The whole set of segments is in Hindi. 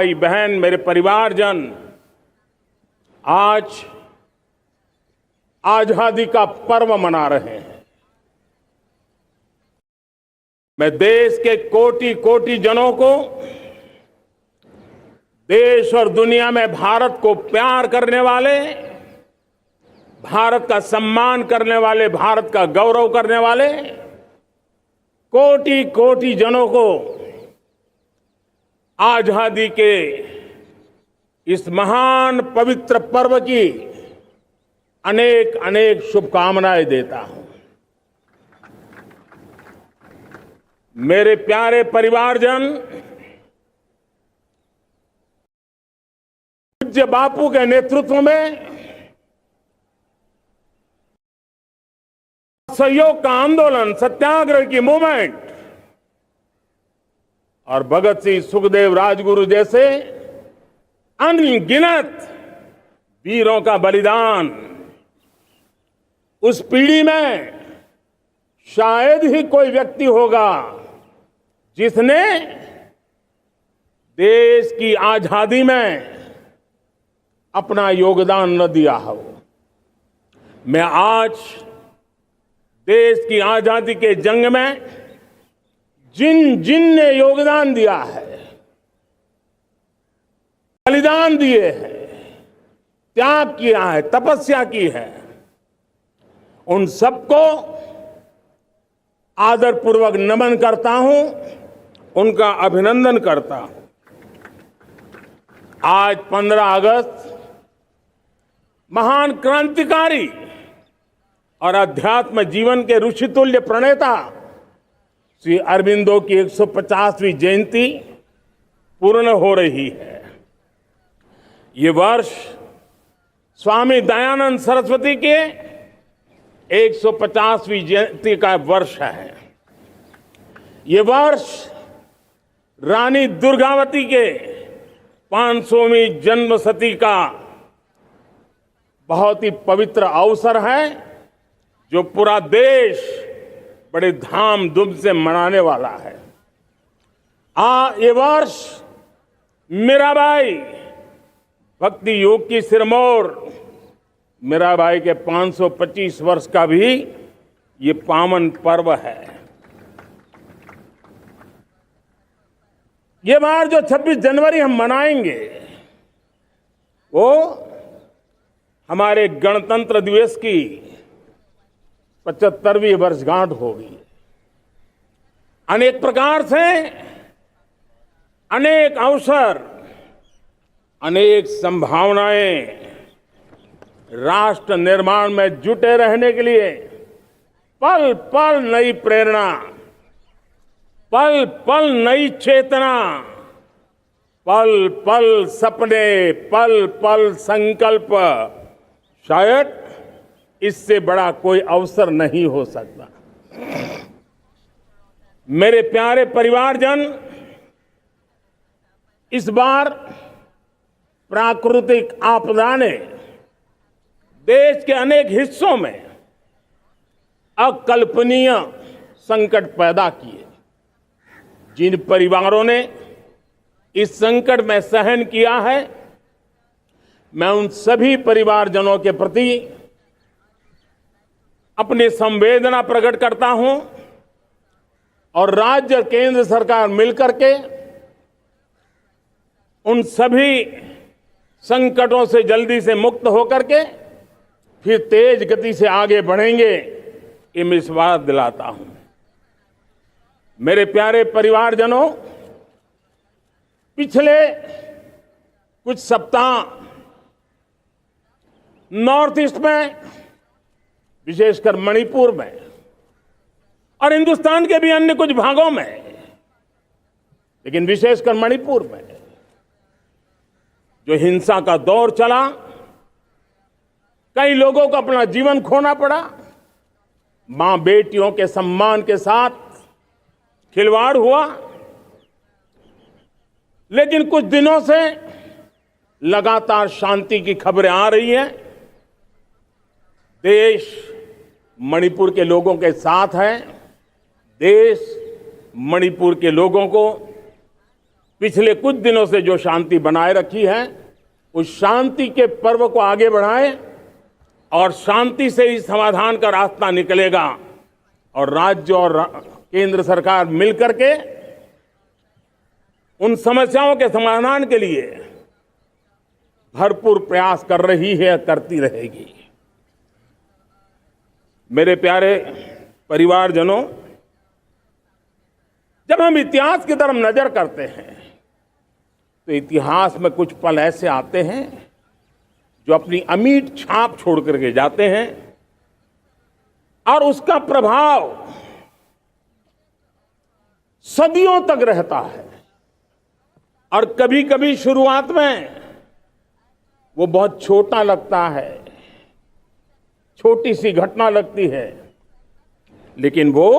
भाई बहन, मेरे परिवारजन, आज आजादी का पर्व मना रहे हैं। मैं देश के कोटि कोटि जनों को, देश और दुनिया में भारत को प्यार करने वाले, भारत का सम्मान करने वाले, भारत का गौरव करने वाले कोटि कोटि जनों को आजादी के इस महान पवित्र पर्व की अनेक अनेक शुभकामनाएं देता हूं। मेरे प्यारे परिवारजन, पूज्य बापू के नेतृत्व में सहयोग का आंदोलन, सत्याग्रह की मूवमेंट और भगत सिंह, सुखदेव, राजगुरु जैसे अनगिनत वीरों का बलिदान, उस पीढ़ी में शायद ही कोई व्यक्ति होगा जिसने देश की आजादी में अपना योगदान न दिया हो। मैं आज देश की आजादी के जंग में जिन जिन ने योगदान दिया है, बलिदान दिए हैं, त्याग किया है, तपस्या की है, उन सबको आदरपूर्वक नमन करता हूं, उनका अभिनंदन करता हूं। आज 15 अगस्त महान क्रांतिकारी और अध्यात्म जीवन के ऋषितुल्य प्रणेता श्री अरबिंदो की 150वीं जयंती पूर्ण हो रही है। ये वर्ष स्वामी दयानंद सरस्वती के 150वीं जयंती का वर्ष है। ये वर्ष रानी दुर्गावती के 500वीं जन्मशती का बहुत ही पवित्र अवसर है, जो पूरा देश बड़े धामधूम से मनाने वाला है। ये वर्ष मीराबाई, भक्ति योग की सिरमौर मीराबाई के 525 वर्ष का भी ये पावन पर्व है। ये बार जो 26 जनवरी हम मनाएंगे, वो हमारे गणतंत्र दिवस की 75वीं वर्षगांठ होगी। अनेक प्रकार से अनेक अवसर, अनेक संभावनाएं राष्ट्र निर्माण में जुटे रहने के लिए पल पल नई प्रेरणा, पल पल नई चेतना, पल पल सपने, पल पल संकल्प, शायद इससे बड़ा कोई अवसर नहीं हो सकता। मेरे प्यारे परिवारजन, इस बार प्राकृतिक आपदा ने देश के अनेक हिस्सों में अकल्पनीय संकट पैदा किए। जिन परिवारों ने इस संकट में सहन किया है, मैं उन सभी परिवारजनों के प्रति अपनी संवेदना प्रकट करता हूं और राज्य और केंद्र सरकार मिलकर के उन सभी संकटों से जल्दी से मुक्त होकर के फिर तेज गति से आगे बढ़ेंगे, ये मैं विश्वास दिलाता हूं। मेरे प्यारे परिवारजनों, पिछले कुछ सप्ताह नॉर्थ ईस्ट में, विशेषकर मणिपुर में और हिंदुस्तान के भी अन्य कुछ भागों में, लेकिन विशेषकर मणिपुर में जो हिंसा का दौर चला, कई लोगों को अपना जीवन खोना पड़ा, मां बेटियों के सम्मान के साथ खिलवाड़ हुआ। लेकिन कुछ दिनों से लगातार शांति की खबरें आ रही हैं। देश मणिपुर के लोगों के साथ है। देश मणिपुर के लोगों को पिछले कुछ दिनों से जो शांति बनाए रखी है, उस शांति के पर्व को आगे बढ़ाएं और शांति से ही समाधान का रास्ता निकलेगा और राज्य और केंद्र सरकार मिलकर के उन समस्याओं के समाधान के लिए भरपूर प्रयास कर रही है, करती रहेगी। मेरे प्यारे परिवारजनों, जब हम इतिहास की तरफ नजर करते हैं तो इतिहास में कुछ पल ऐसे आते हैं जो अपनी अमिट छाप छोड़ करके जाते हैं और उसका प्रभाव सदियों तक रहता है। और कभी कभी शुरुआत में वो बहुत छोटा लगता है, छोटी सी घटना लगती है, लेकिन वो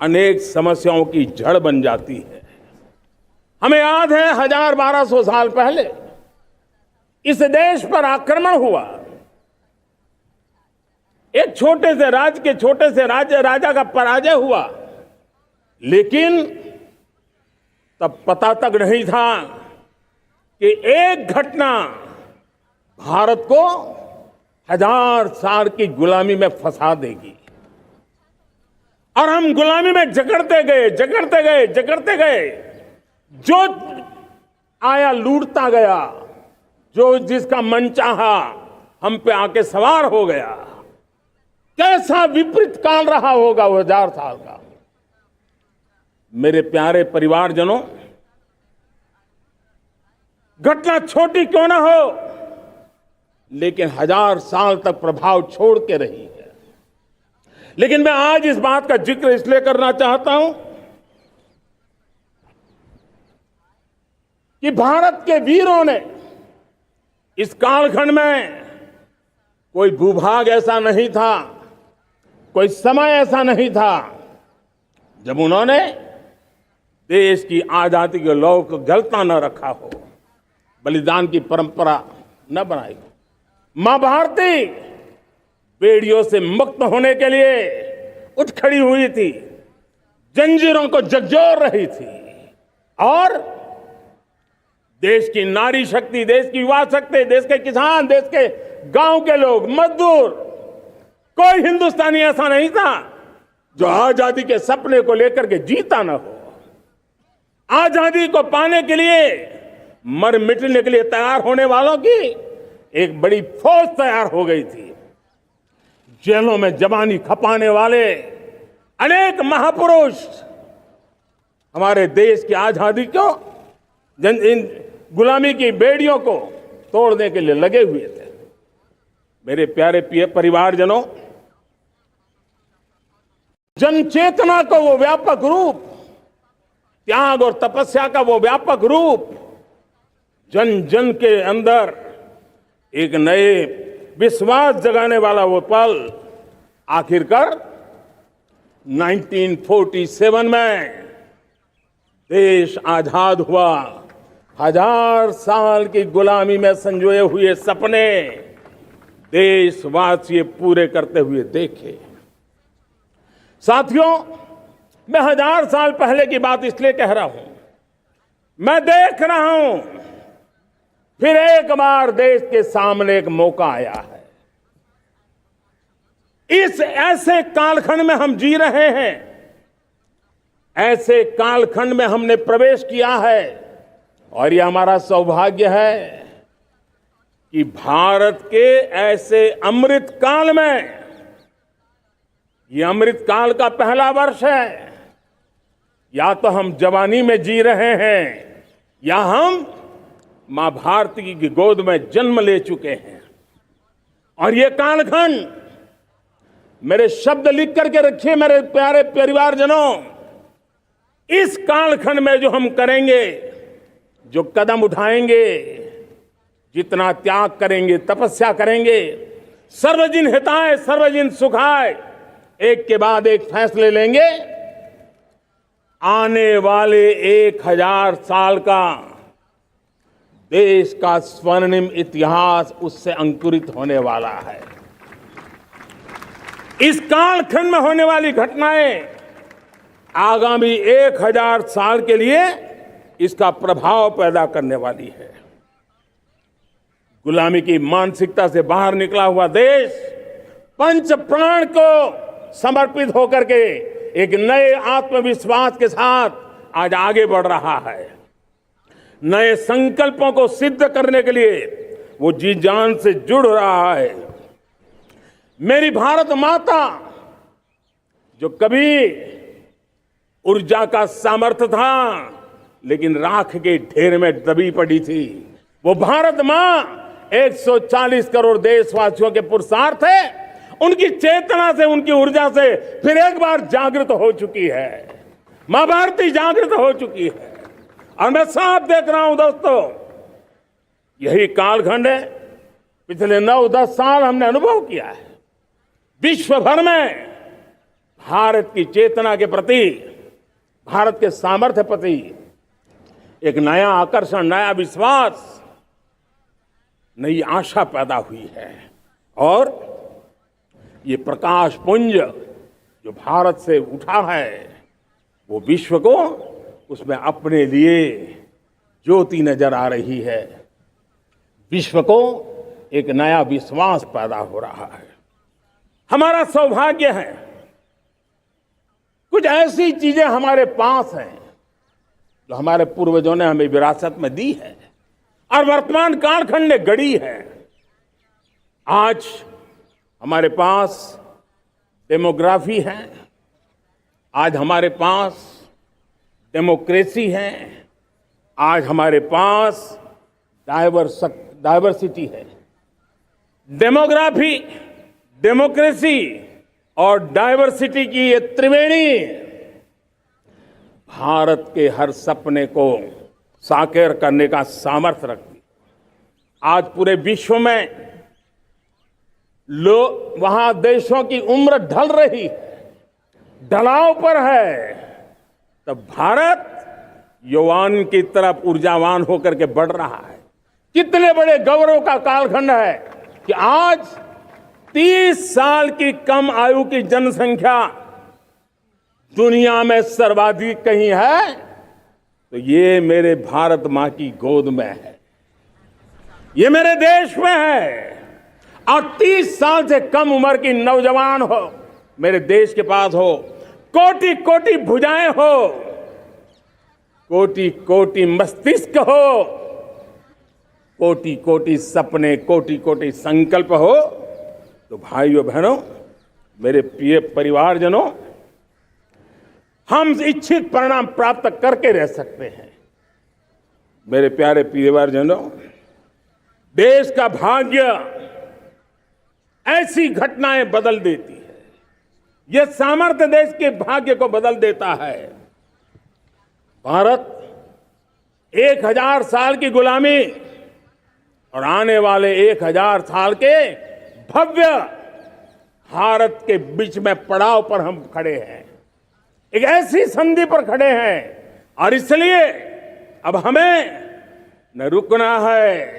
अनेक समस्याओं की जड़ बन जाती है। हमें याद है 1200 साल पहले इस देश पर आक्रमण हुआ। एक छोटे से राज्य के छोटे से राजा का पराजय हुआ, लेकिन तब पता तक नहीं था कि एक घटना भारत को 1000 साल की गुलामी में फंसा देगी। और हम गुलामी में जकड़ते गए, जो आया लूटता गया, जो जिसका मन चाहा हम पे आके सवार हो गया। कैसा विपरीत काल रहा होगा वो 1000 साल का। मेरे प्यारे परिवारजनों, घटना छोटी क्यों ना हो, लेकिन 1000 साल तक प्रभाव छोड़ के रही है। लेकिन मैं आज इस बात का जिक्र इसलिए करना चाहता हूं कि भारत के वीरों ने इस कालखंड में कोई भूभाग ऐसा नहीं था, कोई समय ऐसा नहीं था जब उन्होंने देश की आजादी के लौ को गलता न रखा हो, बलिदान की परंपरा न बनाई हो। मां भारती बेड़ियों से मुक्त होने के लिए उठ खड़ी हुई थी, जंजीरों को झकझोर रही थी और देश की नारी शक्ति, देश की युवा शक्ति, देश के किसान, देश के गांव के लोग, मजदूर, कोई हिंदुस्तानी ऐसा नहीं था जो आजादी के सपने को लेकर के जीता न हो। आजादी को पाने के लिए मर मिटने के लिए तैयार होने वालों की एक बड़ी फौज तैयार हो गई थी। जेलों में जवानी खपाने वाले अनेक महापुरुष हमारे देश की आजादी को, इन गुलामी की बेड़ियों को तोड़ने के लिए लगे हुए थे। मेरे प्यारे परिवारजनों, जनचेतना को वो व्यापक रूप, त्याग और तपस्या का वो व्यापक रूप, जन जन के अंदर एक नए विश्वास जगाने वाला वो पल आखिरकार 1947 में देश आजाद हुआ। 1000 साल की गुलामी में संजोए हुए सपने देशवासी पूरे करते हुए देखे। साथियों, मैं 1000 साल पहले की बात इसलिए कह रहा हूं, मैं देख रहा हूं फिर एक बार देश के सामने एक मौका आया है। इस ऐसे कालखंड में हम जी रहे हैं, ऐसे कालखंड में हमने प्रवेश किया है और यह हमारा सौभाग्य है कि भारत के ऐसे अमृत काल में, ये अमृत काल का पहला वर्ष है। या तो हम जवानी में जी रहे हैं या हम मां भारती की गोद में जन्म ले चुके हैं। और ये कालखंड, मेरे शब्द लिख करके रखिए मेरे प्यारे परिवारजनों, इस कालखंड में जो हम करेंगे, जो कदम उठाएंगे, जितना त्याग करेंगे, तपस्या करेंगे, सर्वजन हिताय सर्वजन सुखाय, एक के बाद एक फैसले लेंगे, आने वाले 1000 साल का देश का स्वर्णिम इतिहास उससे अंकुरित होने वाला है। इस कालखंड में होने वाली घटनाएं आगामी 1000 साल के लिए इसका प्रभाव पैदा करने वाली है। गुलामी की मानसिकता से बाहर निकला हुआ देश पंच प्राण को समर्पित होकर के एक नए आत्मविश्वास के साथ आज आगे बढ़ रहा है। नए संकल्पों को सिद्ध करने के लिए वो जी जान से जुड़ रहा है। मेरी भारत माता जो कभी ऊर्जा का सामर्थ्य था लेकिन राख के ढेर में दबी पड़ी थी, वो भारत मां 140 करोड़ देशवासियों के पुरुषार्थ है, उनकी चेतना से, उनकी ऊर्जा से फिर एक बार जागृत हो चुकी है। मां भारती जागृत हो चुकी है और मैं साफ देख रहा हूं दोस्तों, यही कालखंड है। पिछले 9-10 साल हमने अनुभव किया है, विश्व भर में भारत की चेतना के प्रति, भारत के सामर्थ्य प्रति एक नया आकर्षण, नया विश्वास, नई आशा पैदा हुई है। और ये प्रकाश पुंज जो भारत से उठा है वो विश्व को उसमें अपने लिए ज्योति नजर आ रही है। विश्व को एक नया विश्वास पैदा हो रहा है। हमारा सौभाग्य है, कुछ ऐसी चीजें हमारे पास हैं जो हमारे पूर्वजों ने हमें विरासत में दी है और वर्तमान कालखंड ने गढ़ी है। आज हमारे पास डेमोग्राफी है, आज हमारे पास डेमोक्रेसी है, आज हमारे पास डाइवर्सिटी है। डेमोग्राफी, डेमोक्रेसी और डाइवर्सिटी की ये त्रिवेणी भारत के हर सपने को साकार करने का सामर्थ्य रखती। आज पूरे विश्व में वहां देशों की उम्र ढल रही है, ढलाव पर है, तब भारत युवान की तरफ ऊर्जावान होकर के बढ़ रहा है। कितने बड़े गौरव का कालखंड है कि आज 30 साल की कम आयु की जनसंख्या दुनिया में सर्वाधिक कहीं है तो ये मेरे भारत मां की गोद में है, ये मेरे देश में है। और 30 साल से कम उम्र की नौजवान हो मेरे देश के पास हो, कोटि कोटि भुजाएं हो, कोटि कोटि मस्तिष्क हो, कोटि कोटि सपने, कोटि कोटि संकल्प हो, तो भाइयों बहनों, मेरे प्रिय परिवारजनों, हम इच्छित परिणाम प्राप्त करके रह सकते हैं। मेरे प्यारे परिवारजनों, देश का भाग्य ऐसी घटनाएं बदल देती है, यह सामर्थ्य देश के भाग्य को बदल देता है। भारत 1000 साल की गुलामी और आने वाले 1000 साल के भव्य भारत के बीच में पड़ाव पर हम खड़े हैं, एक ऐसी संधि पर खड़े हैं और इसलिए अब हमें न रुकना है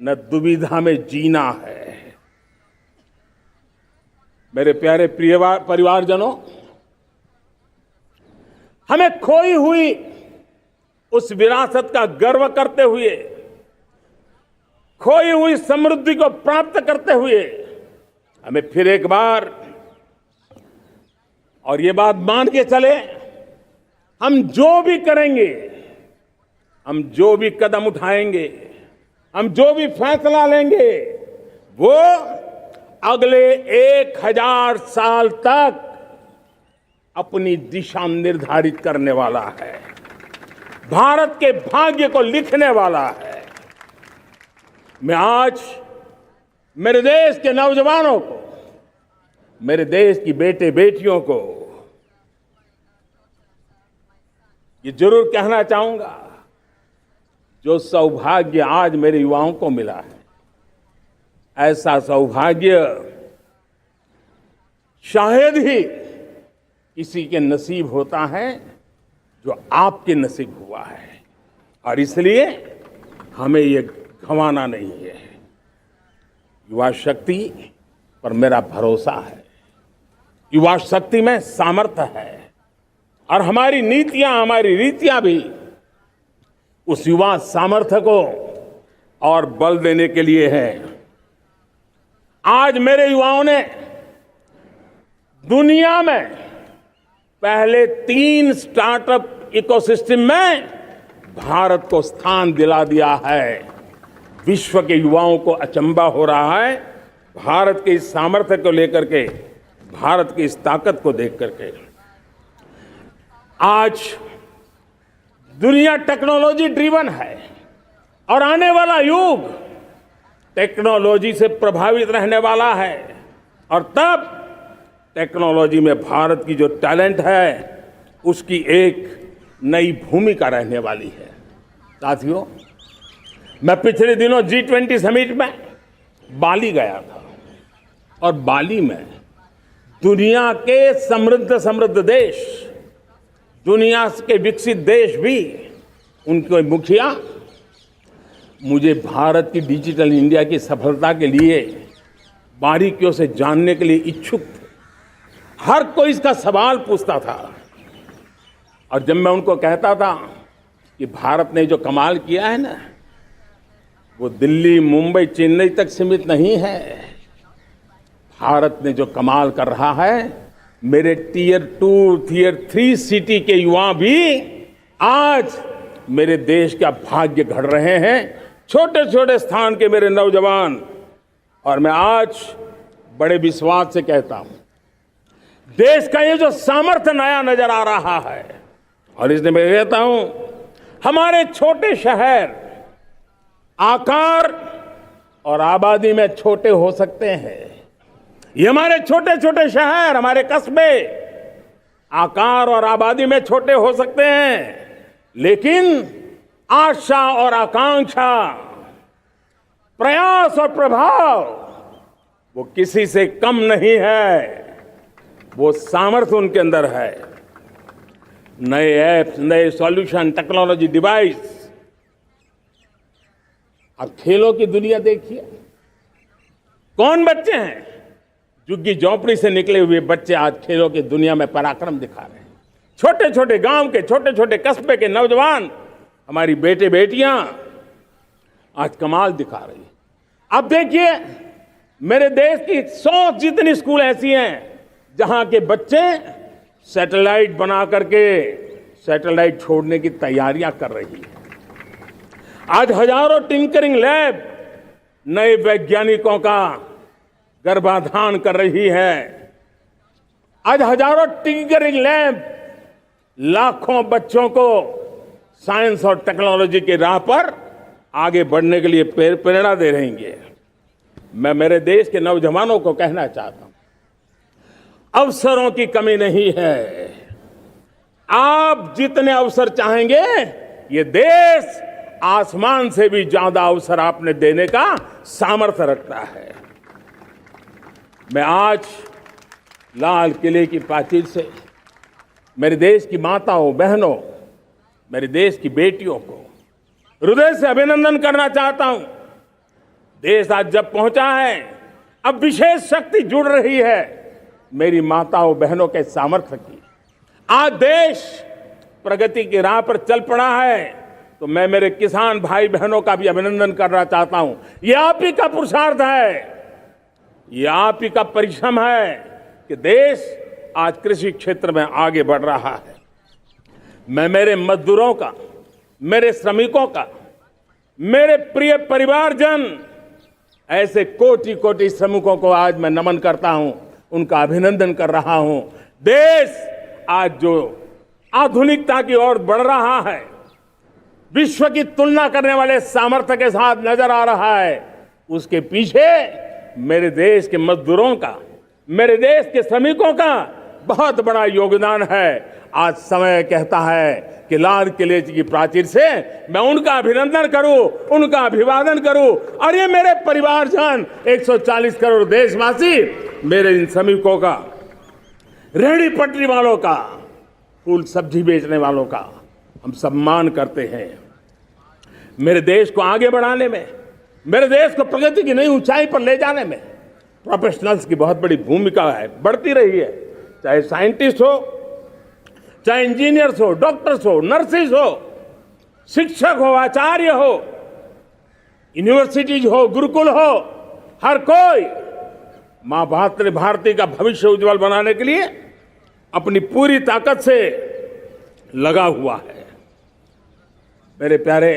न दुविधा में जीना है। मेरे प्यारे प्रिय परिवारजनों, हमें खोई हुई उस विरासत का गर्व करते हुए, खोई हुई समृद्धि को प्राप्त करते हुए, हमें फिर एक बार और ये बात मान के चले, हम जो भी करेंगे, हम जो भी कदम उठाएंगे, हम जो भी फैसला लेंगे, वो अगले 1000 साल तक अपनी दिशा निर्धारित करने वाला है, भारत के भाग्य को लिखने वाला है। मैं आज मेरे देश के नौजवानों को, मेरे देश की बेटे बेटियों को ये जरूर कहना चाहूंगा, जो सौभाग्य आज मेरे युवाओं को मिला है, ऐसा सौभाग्य शायद ही किसी के नसीब होता है जो आपके नसीब हुआ है। और इसलिए हमें ये गंवाना नहीं है। युवा शक्ति पर मेरा भरोसा है, युवा शक्ति में सामर्थ्य है और हमारी नीतियां, हमारी रीतियां भी उस युवा सामर्थ्य को और बल देने के लिए है। आज मेरे युवाओं ने दुनिया में पहले 3 स्टार्टअप इकोसिस्टम में भारत को स्थान दिला दिया है। विश्व के युवाओं को अचंभा हो रहा है भारत के इस सामर्थ्य को लेकर के, भारत की इस ताकत को देख करके। आज दुनिया टेक्नोलॉजी ड्रिवन है और आने वाला युग टेक्नोलॉजी से प्रभावित रहने वाला है और तब टेक्नोलॉजी में भारत की जो टैलेंट है उसकी एक नई भूमिका रहने वाली है। साथियों, मैं पिछले दिनों G20 समिट में बाली गया था और बाली में दुनिया के समृद्ध देश, दुनिया के विकसित देश भी, उनके मुखिया मुझे भारत की डिजिटल इंडिया की सफलता के लिए बारीकियों से जानने के लिए इच्छुक थे। हर कोई इसका सवाल पूछता था और जब मैं उनको कहता था कि भारत ने जो कमाल किया है ना, वो दिल्ली, मुंबई, चेन्नई तक सीमित नहीं है। भारत ने जो कमाल कर रहा है, मेरे टियर 2, टियर 3 सिटी के युवा भी आज मेरे देश का भाग्य गढ़ रहे हैं। छोटे छोटे स्थान के मेरे नौजवान, और मैं आज बड़े विश्वास से कहता हूं, देश का ये जो सामर्थ्य नया नजर आ रहा है, और इसलिए मैं कहता हूं हमारे छोटे शहर आकार और आबादी में छोटे हो सकते हैं। ये हमारे छोटे छोटे शहर, हमारे कस्बे आकार और आबादी में छोटे हो सकते हैं, लेकिन आशा और आकांक्षा, प्रयास और प्रभाव वो किसी से कम नहीं है। वो सामर्थ्य उनके अंदर है। नए ऐप्स, नए सॉल्यूशन, टेक्नोलॉजी डिवाइस। अब खेलों की दुनिया देखिए, कौन बच्चे हैं? झुग्गी झोंपड़ी से निकले हुए बच्चे आज खेलों की दुनिया में पराक्रम दिखा रहे हैं। छोटे छोटे गांव के, छोटे छोटे कस्बे के नौजवान, हमारी बेटे बेटियां आज कमाल दिखा रही है। अब देखिए, मेरे देश की 100 जितनी स्कूल ऐसी हैं जहां के बच्चे सैटेलाइट बना करके सैटेलाइट छोड़ने की तैयारियां कर रही है। आज हजारों टिंकरिंग लैब नए वैज्ञानिकों का गर्भाधान कर रही है। आज हजारों टिंकरिंग लैब लाखों बच्चों को साइंस और टेक्नोलॉजी के राह पर आगे बढ़ने के लिए प्रेरणा दे रही है। मैं मेरे देश के नौजवानों को कहना चाहता हूं, अवसरों की कमी नहीं है। आप जितने अवसर चाहेंगे, ये देश आसमान से भी ज्यादा अवसर आपने देने का सामर्थ्य रखता है। मैं आज लाल किले की प्राचीर से मेरे देश की माताओं, बहनों, मेरे देश की बेटियों को हृदय से अभिनंदन करना चाहता हूं। देश आज जब पहुंचा है, अब विशेष शक्ति जुड़ रही है मेरी माताओं बहनों के सामर्थ्य की। आज देश प्रगति की राह पर चल पड़ा है, तो मैं मेरे किसान भाई बहनों का भी अभिनंदन करना चाहता हूं। ये आप ही का पुरुषार्थ है, ये आप ही का परिश्रम है कि देश आज कृषि क्षेत्र में आगे बढ़ रहा है। मैं मेरे मजदूरों का, मेरे श्रमिकों का, मेरे प्रिय परिवारजन, ऐसे कोटि कोटि श्रमिकों को आज मैं नमन करता हूं, उनका अभिनंदन कर रहा हूं। देश आज जो आधुनिकता की ओर बढ़ रहा है, विश्व की तुलना करने वाले सामर्थ्य के साथ नजर आ रहा है, उसके पीछे मेरे देश के मजदूरों का, मेरे देश के श्रमिकों का बहुत बड़ा योगदान है। आज समय कहता है कि लाल किले की प्राचीर से मैं उनका अभिनंदन करूं, उनका अभिवादन करूं, और ये मेरे परिवारजन 140 करोड़ देशवासी, मेरे इन श्रमिकों का, रेहड़ी पटरी वालों का, फूल सब्जी बेचने वालों का हम सम्मान करते हैं। मेरे देश को आगे बढ़ाने में, मेरे देश को प्रगति की नई ऊंचाई पर ले जाने में प्रोफेशनल्स की बहुत बड़ी भूमिका है, बढ़ती रही है। चाहे साइंटिस्ट हो, चाहे इंजीनियर्स हो, डॉक्टर्स हो, नर्सेज हो, शिक्षक हो, आचार्य हो, यूनिवर्सिटीज हो, गुरुकुल हो, हर कोई मां भारती का भविष्य उज्जवल बनाने के लिए अपनी पूरी ताकत से लगा हुआ है। मेरे प्यारे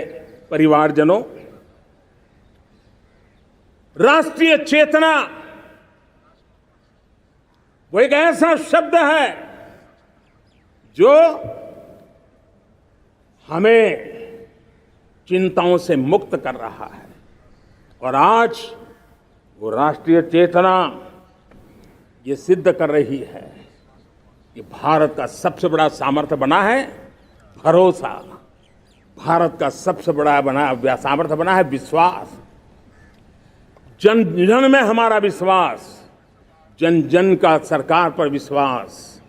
परिवारजनों, राष्ट्रीय चेतना वो एक ऐसा शब्द है जो हमें चिंताओं से मुक्त कर रहा है। और आज वो राष्ट्रीय चेतना ये सिद्ध कर रही है कि भारत का सबसे बड़ा सामर्थ्य बना है भरोसा। भारत का सबसे बड़ा सामर्थ्य बना है विश्वास। जन जन में हमारा विश्वास, जन जन का सरकार पर विश्वास,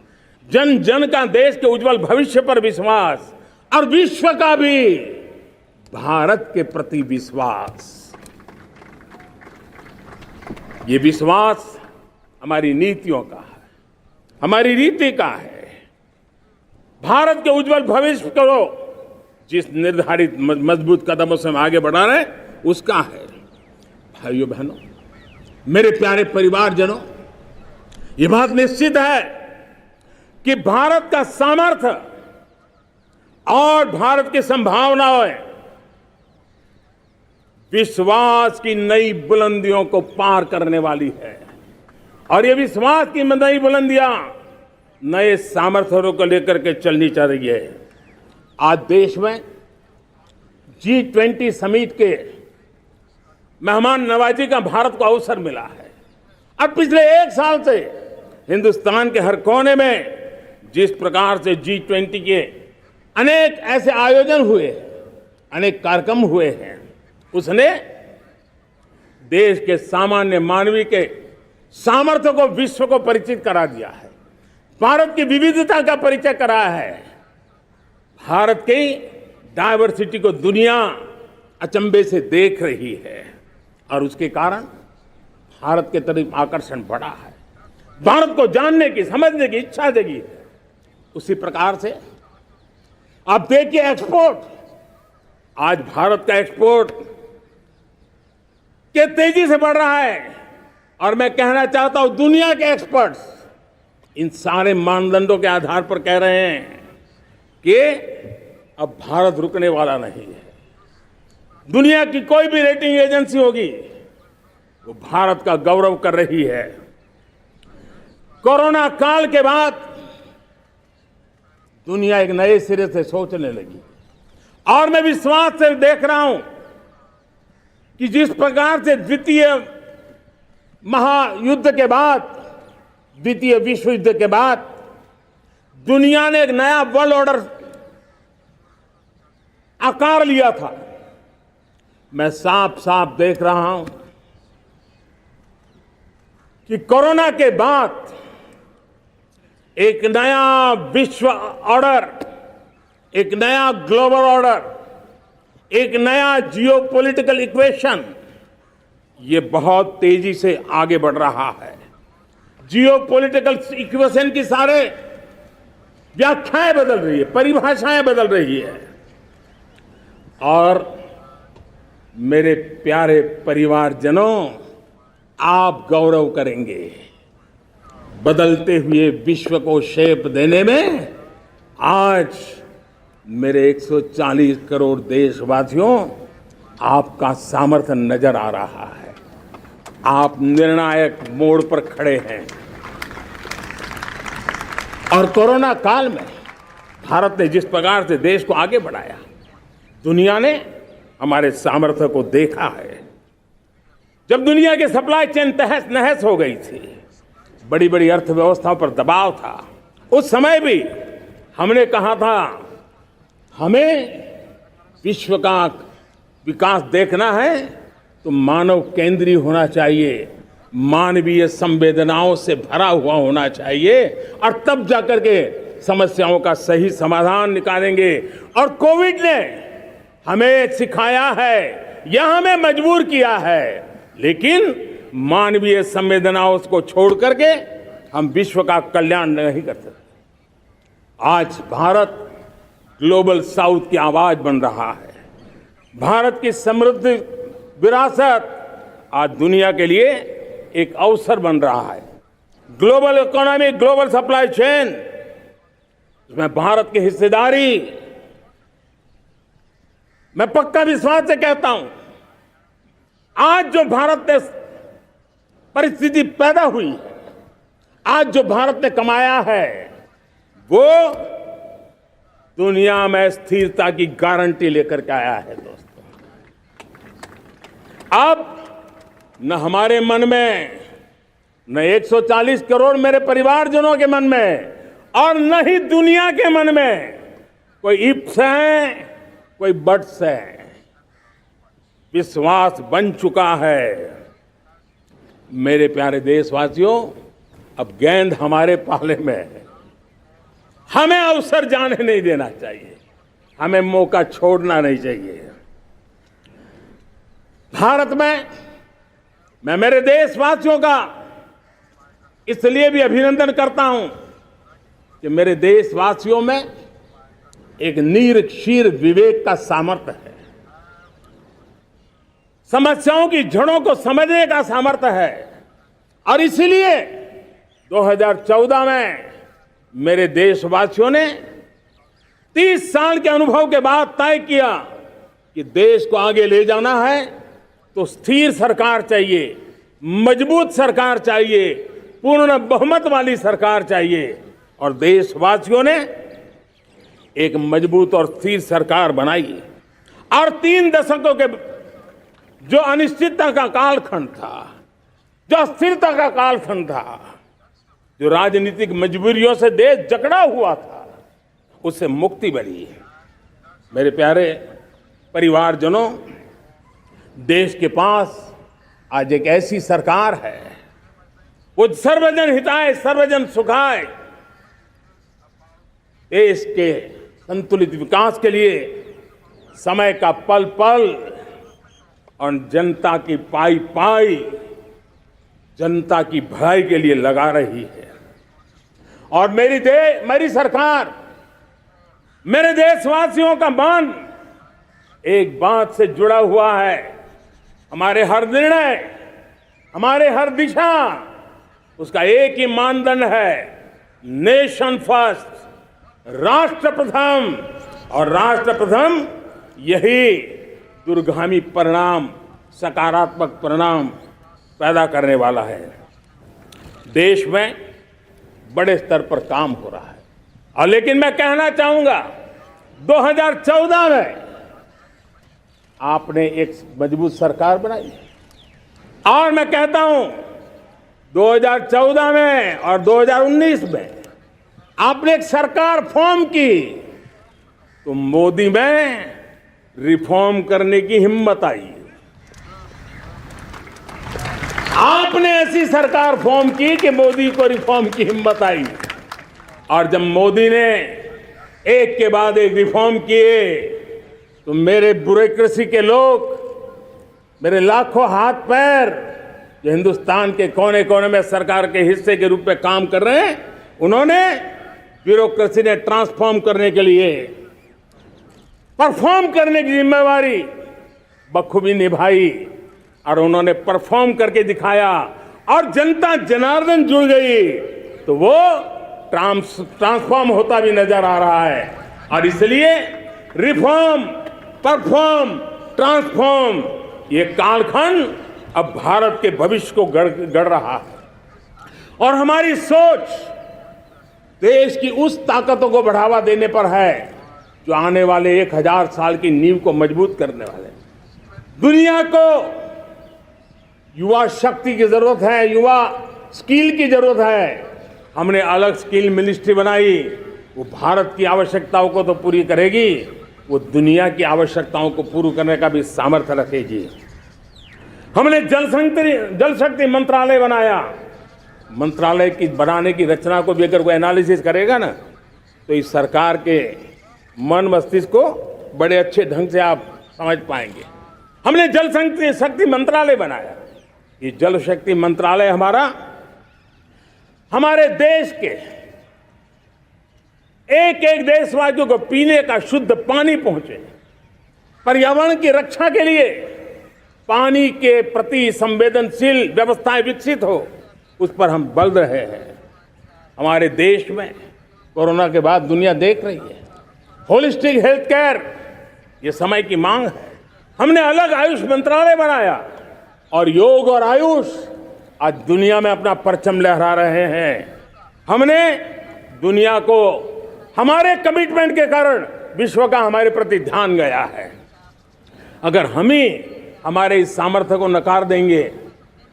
जन जन का देश के उज्जवल भविष्य पर विश्वास, और विश्व का भी भारत के प्रति विश्वास। ये विश्वास हमारी नीतियों का है, हमारी रीति का है। भारत के उज्जवल भविष्य को जिस निर्धारित मजबूत कदमों से हम आगे बढ़ा रहे हैं उसका है। भाइयों बहनों, मेरे प्यारे परिवारजनों, ये बात निश्चित है कि भारत का सामर्थ्य और भारत की संभावनाएं विश्वास की नई बुलंदियों को पार करने वाली है। और ये विश्वास की नई बुलंदियां नए सामर्थ्यों को लेकर के चलनी चाहिए रही है। आज देश में G20 समिट के मेहमान नवाजी का भारत को अवसर मिला है। अब पिछले एक साल से हिंदुस्तान के हर कोने में जिस प्रकार से G20 के अनेक ऐसे आयोजन हुए, अनेक कार्यक्रम हुए हैं, उसने देश के सामान्य मानवी के सामर्थ्य को विश्व को परिचित करा दिया है। भारत की विविधता का परिचय कराया है। भारत की डायवर्सिटी को दुनिया अचंभे से देख रही है और उसके कारण भारत के तरफ आकर्षण बढ़ा है। भारत को जानने की, समझने की इच्छा जगी है। उसी प्रकार से आप देखिए एक्सपोर्ट, आज भारत का एक्सपोर्ट के तेजी से बढ़ रहा है। और मैं कहना चाहता हूं, दुनिया के एक्सपर्ट्स इन सारे मानदंडों के आधार पर कह रहे हैं कि अब भारत रुकने वाला नहीं है। दुनिया की कोई भी रेटिंग एजेंसी होगी वो भारत का गौरव कर रही है। कोरोना काल के बाद दुनिया एक नए सिरे से सोचने लगी और मैं विश्वास से देख रहा हूं कि जिस प्रकार से द्वितीय महायुद्ध के बाद, द्वितीय विश्व युद्ध के बाद दुनिया ने एक नया वर्ल्ड ऑर्डर आकार लिया था, मैं साफ साफ देख रहा हूं कि कोरोना के बाद एक नया विश्व ऑर्डर, एक नया ग्लोबल ऑर्डर, एक नया जियोपॉलिटिकल इक्वेशन ये बहुत तेजी से आगे बढ़ रहा है। जियोपॉलिटिकल इक्वेशन की सारे व्याख्याएं बदल रही है, परिभाषाएं बदल रही है। और मेरे प्यारे परिवारजनों, आप गौरव करेंगे। बदलते हुए विश्व को शेप देने में आज मेरे 140 करोड़ देशवासियों आपका सामर्थ्य नजर आ रहा है। आप निर्णायक मोड़ पर खड़े हैं। और कोरोना काल में भारत ने जिस प्रकार से देश को आगे बढ़ाया, दुनिया ने हमारे सामर्थ्य को देखा है। जब दुनिया की सप्लाई चेन तहस नहस हो गई थी, बड़ी बड़ी अर्थव्यवस्थाओं पर दबाव था, उस समय भी हमने कहा था हमें विश्व का विकास देखना है तो मानव केंद्रीय होना चाहिए, मानवीय संवेदनाओं से भरा हुआ होना चाहिए और तब जाकर के समस्याओं का सही समाधान निकालेंगे। और कोविड ने हमें सिखाया है या हमें मजबूर किया है, लेकिन मानवीय संवेदनाओं को छोड़ करके हम विश्व का कल्याण नहीं कर सकते। आज भारत ग्लोबल साउथ की आवाज बन रहा है। भारत की समृद्ध विरासत आज दुनिया के लिए एक अवसर बन रहा है। Global economy, global supply chain, इसमें भारत की हिस्सेदारी, मैं पक्का विश्वास से कहता हूं, आज जो भारत में परिस्थिति पैदा हुई है, आज जो भारत ने कमाया है, वो दुनिया में स्थिरता की गारंटी लेकर के आया है। दोस्तों, अब न हमारे मन में, न 140 करोड़ मेरे परिवारजनों के मन में, और न ही दुनिया के मन में कोई इफ्स है, कोई बट्स है। विश्वास बन चुका है। मेरे प्यारे देशवासियों, अब गेंद हमारे पाले में है। हमें अवसर जाने नहीं देना चाहिए, हमें मौका छोड़ना नहीं चाहिए। भारत में मैं मेरे देशवासियों का इसलिए भी अभिनंदन करता हूं कि मेरे देशवासियों में एक नीर-क्षीर विवेक का सामर्थ्य है, समस्याओं की जड़ों को समझने का सामर्थ्य है। और इसलिए 2014 में मेरे देशवासियों ने 30 साल के अनुभव के बाद तय किया कि देश को आगे ले जाना है तो स्थिर सरकार चाहिए, मजबूत सरकार चाहिए, पूर्ण बहुमत वाली सरकार चाहिए। और देशवासियों ने एक मजबूत और स्थिर सरकार बनाई। और 3 दशकों के जो अनिश्चितता का कालखंड था, जो अस्थिरता का कालखंड था, जो राजनीतिक मजबूरियों से देश जकड़ा हुआ था, उससे मुक्ति मिली। मेरे प्यारे परिवारजनों, देश के पास आज एक ऐसी सरकार है, वो सर्वजन हिताय सर्वजन सुखाय, देश के संतुलित विकास के लिए समय का पल पल और जनता की पाई पाई, जनता की भलाई के लिए लगा रही है। और मेरी सरकार, मेरे देशवासियों का मन एक बात से जुड़ा हुआ है। हमारे हर निर्णय, हमारे हर दिशा, उसका एक ही मानदंड है, नेशन फर्स्ट, राष्ट्र प्रथम। और राष्ट्र प्रथम यही दूरगामी परिणाम, सकारात्मक परिणाम पैदा करने वाला है। देश में बड़े स्तर पर काम हो रहा है। और लेकिन मैं कहना चाहूंगा, 2014 में आपने एक मजबूत सरकार बनाई, और मैं कहता हूं 2014 में और 2019 में आपने एक सरकार फॉर्म की, तो मोदी में रिफॉर्म करने की हिम्मत आई। आपने ऐसी सरकार फॉर्म की कि मोदी को रिफॉर्म की हिम्मत आई। और जब मोदी ने एक के बाद एक रिफॉर्म किए, तो मेरे ब्यूरोक्रेसी के लोग, मेरे लाखों हाथ पैर जो हिंदुस्तान के कोने कोने में सरकार के हिस्से के रूप में काम कर रहे हैं, उन्होंने, ब्यूरोक्रेसी ने ट्रांसफॉर्म करने के लिए, परफॉर्म करने की जिम्मेवारी बखूबी निभाई। और उन्होंने परफॉर्म करके दिखाया, और जनता जनार्दन जुड़ गई, तो वो ट्रांसफॉर्म होता भी नजर आ रहा है। और इसलिए रिफॉर्म, परफॉर्म, ट्रांसफॉर्म, ये कालखंड अब भारत के भविष्य को गढ़ रहा है। और हमारी सोच देश की उस ताकतों को बढ़ावा देने पर है जो आने वाले 1000 साल की नींव को मजबूत करने वाले। दुनिया को युवा शक्ति की जरूरत है, युवा स्किल की जरूरत है। हमने अलग स्किल मिनिस्ट्री बनाई, वो भारत की आवश्यकताओं को तो पूरी करेगी, वो दुनिया की आवश्यकताओं को पूरी करने का भी सामर्थ्य रखेगी। हमने जल शक्ति मंत्रालय बनाया। मंत्रालय की बनाने की रचना को भी अगर कोई एनालिसिस करेगा ना, तो इस सरकार के मन मस्तिष्क को बड़े अच्छे ढंग से आप समझ पाएंगे। हमने जल शक्ति मंत्रालय बनाया। ये जल शक्ति मंत्रालय हमारे देश के एक एक देशवासियों को पीने का शुद्ध पानी पहुंचे, पर्यावरण की रक्षा के लिए पानी के प्रति संवेदनशील व्यवस्थाएं विकसित हो, उस पर हम बल रहे हैं। हमारे देश में कोरोना के बाद दुनिया देख रही है होलिस्टिक हेल्थ केयर, ये समय की मांग है। हमने अलग आयुष मंत्रालय बनाया और योग और आयुष आज दुनिया में अपना परचम लहरा रहे हैं। हमने दुनिया को हमारे कमिटमेंट के कारण विश्व का हमारे प्रति ध्यान गया है। अगर हम ही हमारे इस सामर्थ्य को नकार देंगे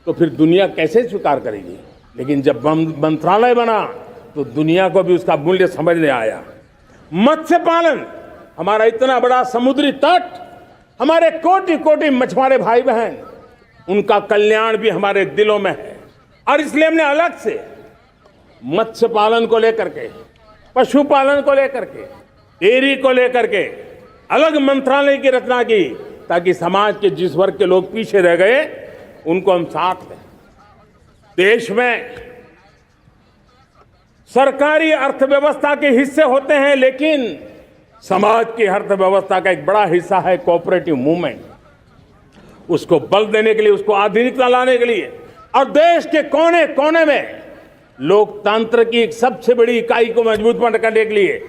तो फिर दुनिया कैसे स्वीकार करेगी। लेकिन जब मंत्रालय बना तो दुनिया को भी उसका मूल्य समझ में आया। मत्स्य पालन, हमारा इतना बड़ा समुद्री तट, हमारे कोटि कोटि मछुआरे भाई बहन, उनका कल्याण भी हमारे दिलों में है। और इसलिए हमने अलग से मत्स्य पालन को लेकर के, पशुपालन को लेकर के, डेयरी को लेकर के अलग मंत्रालय की रचना की, ताकि समाज के जिस वर्ग के लोग पीछे रह गए उनको हम साथ लें। देश में सरकारी अर्थव्यवस्था के हिस्से होते हैं, लेकिन समाज की अर्थव्यवस्था का एक बड़ा हिस्सा है कोऑपरेटिव मूवमेंट। उसको बल देने के लिए, उसको आधुनिकता लाने के लिए और देश के कोने कोने में लोकतंत्र की एक सबसे बड़ी इकाई को मजबूत करने के लिए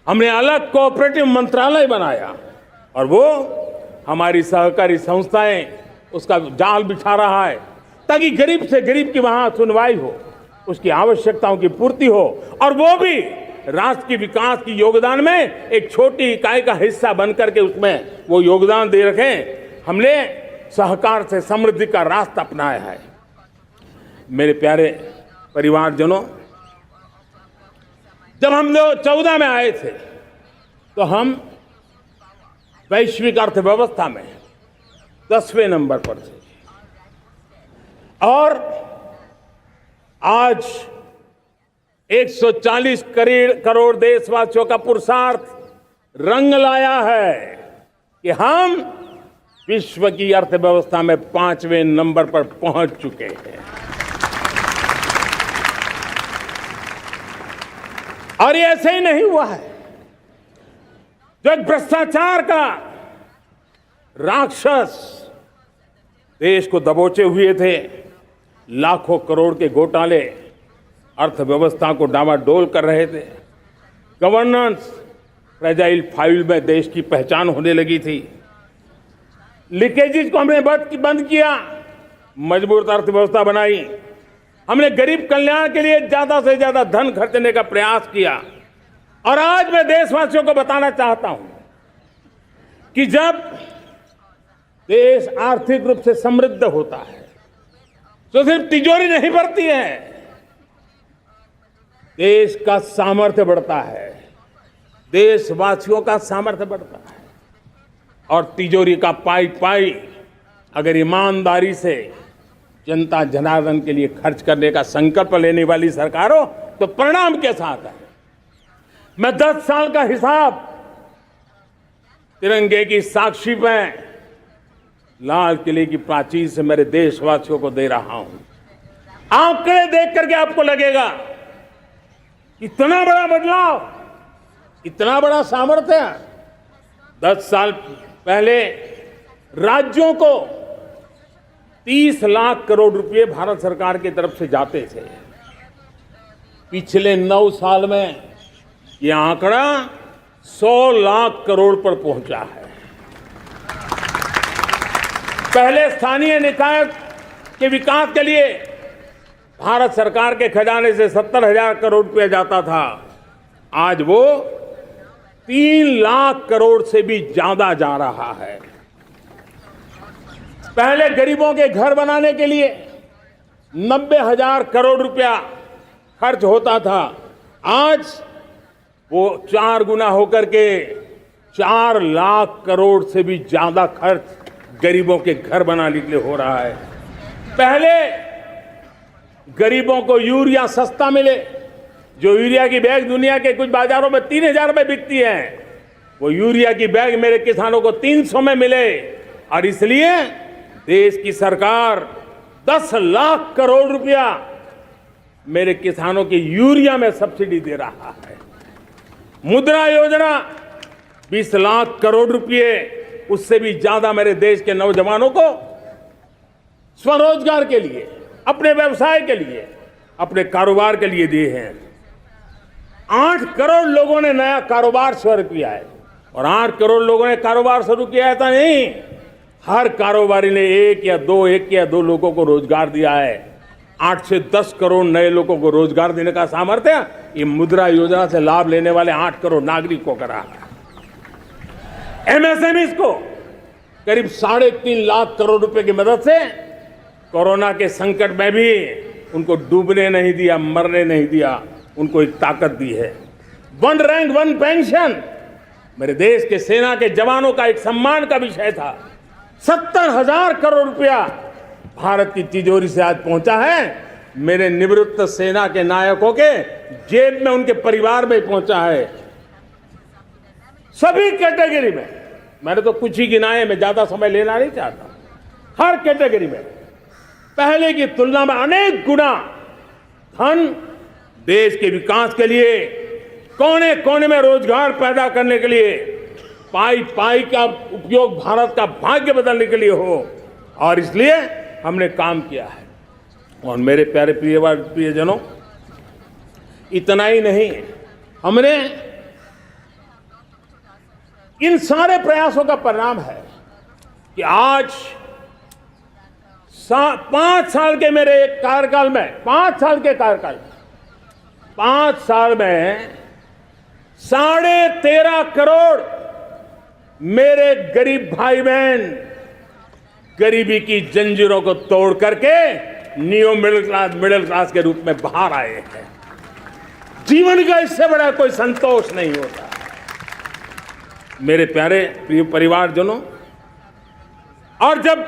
हमने अलग कोऑपरेटिव मंत्रालय बनाया। और वो हमारी सहकारी संस्थाएं उसका जाल बिछा रहा है, ताकि गरीब से गरीब की वहां सुनवाई हो, उसकी आवश्यकताओं की पूर्ति हो, और वो भी राष्ट्र के विकास की योगदान में एक छोटी इकाई का हिस्सा बनकर के उसमें वो योगदान दे रखें। हमने सहकार से समृद्धि का रास्ता अपनाया है। मेरे प्यारे परिवारजनों, जब हम 2014 में आए थे तो हम वैश्विक अर्थव्यवस्था में 10वें नंबर पर थे, और आज 140 करोड़ देशवासियों का पुरुषार्थ रंग लाया है कि हम विश्व की अर्थव्यवस्था में 5वें नंबर पर पहुंच चुके हैं। और ये ऐसे ही नहीं हुआ है। जो एक भ्रष्टाचार का राक्षस देश को दबोचे हुए थे, लाखों करोड़ के घोटाले अर्थव्यवस्था को डामाडोल कर रहे थे, गवर्नेंस फ्रेजाइल फाइल में देश की पहचान होने लगी थी, लीकेजेस को हमने बंद किया, मजबूत अर्थव्यवस्था बनाई, हमने गरीब कल्याण के लिए ज्यादा से ज्यादा धन खर्चने का प्रयास किया। और आज मैं देशवासियों को बताना चाहता हूं कि जब देश आर्थिक रूप से समृद्ध होता है तो सिर्फ तिजोरी नहीं भरती है, देश का सामर्थ्य बढ़ता है, देशवासियों का सामर्थ्य बढ़ता है। और तिजोरी का पाई पाई अगर ईमानदारी से जनता जनार्दन के लिए खर्च करने का संकल्प लेने वाली सरकार हो तो परिणाम के साथ है। मैं 10 साल का हिसाब तिरंगे की साक्षी में लाल किले की प्राचीर से मेरे देशवासियों को दे रहा हूं। आंकड़े देख करके आपको लगेगा इतना बड़ा बदलाव, इतना बड़ा सामर्थ्य। 10 साल पहले राज्यों को 30 लाख करोड़ रुपए भारत सरकार की तरफ से जाते थे। पिछले 9 साल में यह आंकड़ा 100 लाख करोड़ पर पहुंचा है। पहले स्थानीय निकाय के विकास के लिए भारत सरकार के खजाने से 70,000 करोड़ रुपया जाता था, आज वो 3 लाख करोड़ से भी ज्यादा जा रहा है। पहले गरीबों के घर बनाने के लिए 90,000 करोड़ रुपया खर्च होता था, आज वो 4 गुना होकर के 4 लाख करोड़ से भी ज्यादा खर्च गरीबों के घर बनाने के लिए हो रहा है। पहले गरीबों को यूरिया सस्ता मिले, जो यूरिया की बैग दुनिया के कुछ बाजारों में 3,000 में बिकती है, वो यूरिया की बैग मेरे किसानों को 300 में मिले। और इसलिए देश की सरकार 10 लाख करोड़ रुपया मेरे किसानों की यूरिया में सब्सिडी दे रहा है। मुद्रा योजना 20 लाख करोड़ रुपए, उससे भी ज्यादा मेरे देश के नौजवानों को स्वरोजगार के लिए, अपने व्यवसाय के लिए, अपने कारोबार के लिए दिए हैं। 8 करोड़ लोगों ने नया कारोबार शुरू किया है। और 8 करोड़ लोगों ने कारोबार शुरू किया है तो नहीं, हर कारोबारी ने एक या दो लोगों को रोजगार दिया है। 8 से 10 करोड़ नए लोगों को रोजगार देने का सामर्थ्य ये मुद्रा योजना से लाभ लेने वाले 8 करोड़ नागरिकों को करा है। एमएसएमईज को करीब 3.5 लाख करोड़ रुपए की मदद से कोरोना के संकट में भी उनको डूबने नहीं दिया, मरने नहीं दिया, उनको एक ताकत दी है। 1 रैंक 1 पेंशन मेरे देश के सेना के जवानों का एक सम्मान का विषय था। 70,000 करोड़ रुपया भारत की तिजोरी से आज पहुंचा है, मेरे निवृत्त सेना के नायकों के जेब में, उनके परिवार में पहुंचा है। सभी कैटेगरी में, मैंने तो कुछ ही गिनाए, मैं ज्यादा समय लेना नहीं चाहता। हर कैटेगरी में पहले की तुलना में अनेक गुना धन देश के विकास के लिए, कोने कोने में रोजगार पैदा करने के लिए, पाई पाई का उपयोग भारत का भाग्य बदलने के लिए हो, और इसलिए हमने काम किया है। और मेरे प्यारे प्रियजनों, इतना ही नहीं, हमने इन सारे प्रयासों का परिणाम है कि आज 5 साल के मेरे कार्यकाल में, 5 साल के कार्यकाल में, 5 साल में 13.5 करोड़ मेरे गरीब भाई बहन गरीबी की जंजीरों को तोड़ करके नियो मिडिल क्लास के रूप में बाहर आए हैं। जीवन का इससे बड़ा कोई संतोष नहीं होता। मेरे प्यारे प्रिय परिवारजनों, और जब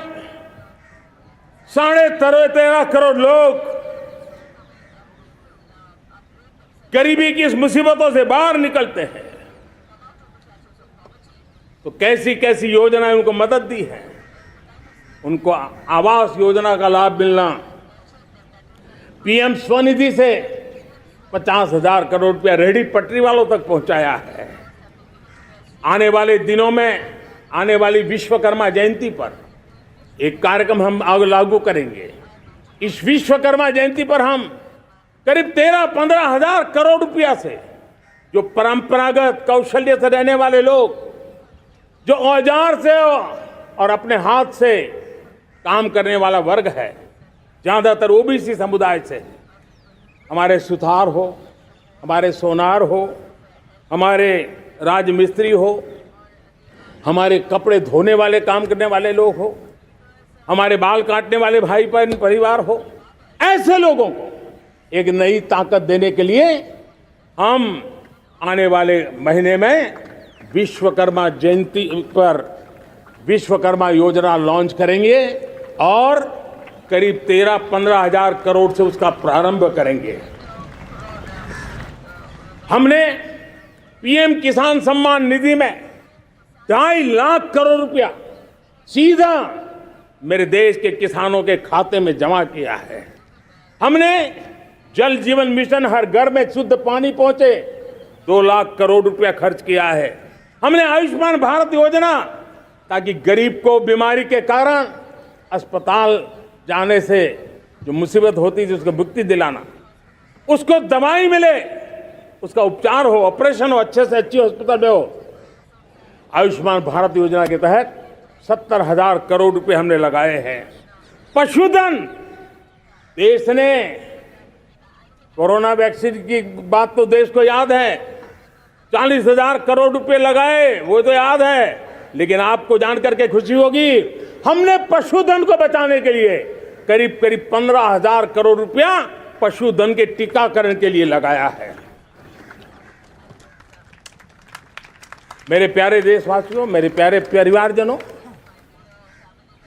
13.5 करोड़ लोग गरीबी की इस मुसीबतों से बाहर निकलते हैं तो कैसी कैसी योजनाएं उनको मदद दी है। उनको आवास योजना का लाभ मिलना, पीएम स्वनिधि से 50,000 करोड़ रुपया रेहड़ी पटरी वालों तक पहुंचाया है। आने वाले दिनों में, आने वाली विश्वकर्मा जयंती पर एक कार्यक्रम हम लागू करेंगे। इस विश्वकर्मा जयंती पर हम करीब 13-15 हजार करोड़ रुपया से, जो परंपरागत कौशल्य से रहने वाले लोग, जो औजार से और अपने हाथ से काम करने वाला वर्ग है, ज्यादातर ओबीसी समुदाय से, हमारे सुथार हो, हमारे सोनार हो, हमारे राजमिस्त्री हो, हमारे कपड़े धोने वाले काम करने वाले लोग हो, हमारे बाल काटने वाले भाई बहन परिवार हो, ऐसे लोगों को एक नई ताकत देने के लिए हम आने वाले महीने में विश्वकर्मा जयंती पर विश्वकर्मा योजना लॉन्च करेंगे और करीब 13-15 हजार करोड़ से उसका प्रारंभ करेंगे। हमने पीएम किसान सम्मान निधि में 2.5 लाख करोड़ रुपया सीधा मेरे देश के किसानों के खाते में जमा किया है। हमने जल जीवन मिशन, हर घर में शुद्ध पानी पहुंचे, 2 लाख करोड़ रुपया खर्च किया है। हमने आयुष्मान भारत योजना, ताकि गरीब को बीमारी के कारण अस्पताल जाने से जो मुसीबत होती थी उसको मुक्ति दिलाना, उसको दवाई मिले, उसका उपचार हो, ऑपरेशन हो, अच्छे से अच्छी हॉस्पिटल में हो। आयुष्मान भारत योजना के तहत 70,000 करोड़ रुपए हमने लगाए हैं। पशुधन, देश ने कोरोना वैक्सीन की बात तो देश को याद है, 40,000 करोड़ रुपए लगाए, वो तो याद है। लेकिन आपको जानकर के खुशी होगी, हमने पशुधन को बचाने के लिए करीब 15,000 करोड़ रुपया पशुधन के टीकाकरण के लिए लगाया है। मेरे प्यारे देशवासियों, मेरे प्यारे परिवारजनों,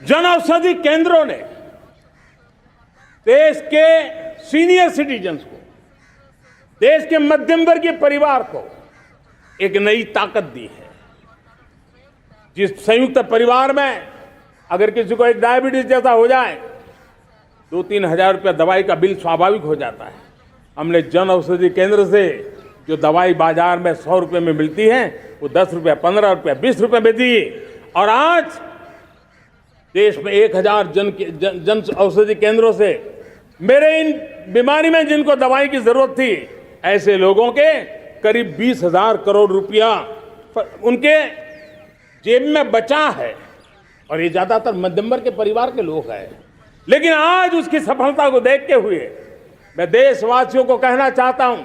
जन औषधि केंद्रों ने देश के सीनियर सिटीजन्स को, देश के मध्यम वर्गीय परिवार को एक नई ताकत दी है। जिस संयुक्त परिवार में अगर किसी को एक डायबिटीज जैसा हो जाए, 2-3 हजार रुपया दवाई का बिल स्वाभाविक हो जाता है। हमने जन औषधि केंद्र से जो दवाई बाजार में 100 रुपए में मिलती है वो 10 रुपये, 15 रुपये, 20 रुपये में दी। और आज देश में 1000 जन औषधि केंद्रों से मेरे इन बीमारी में जिनको दवाई की जरूरत थी, ऐसे लोगों के करीब 20,000 करोड़ रुपया उनके जेब में बचा है। और ये ज्यादातर मध्यम वर्ग के परिवार के लोग हैं। लेकिन आज उसकी सफलता को देखते हुए मैं देशवासियों को कहना चाहता हूं,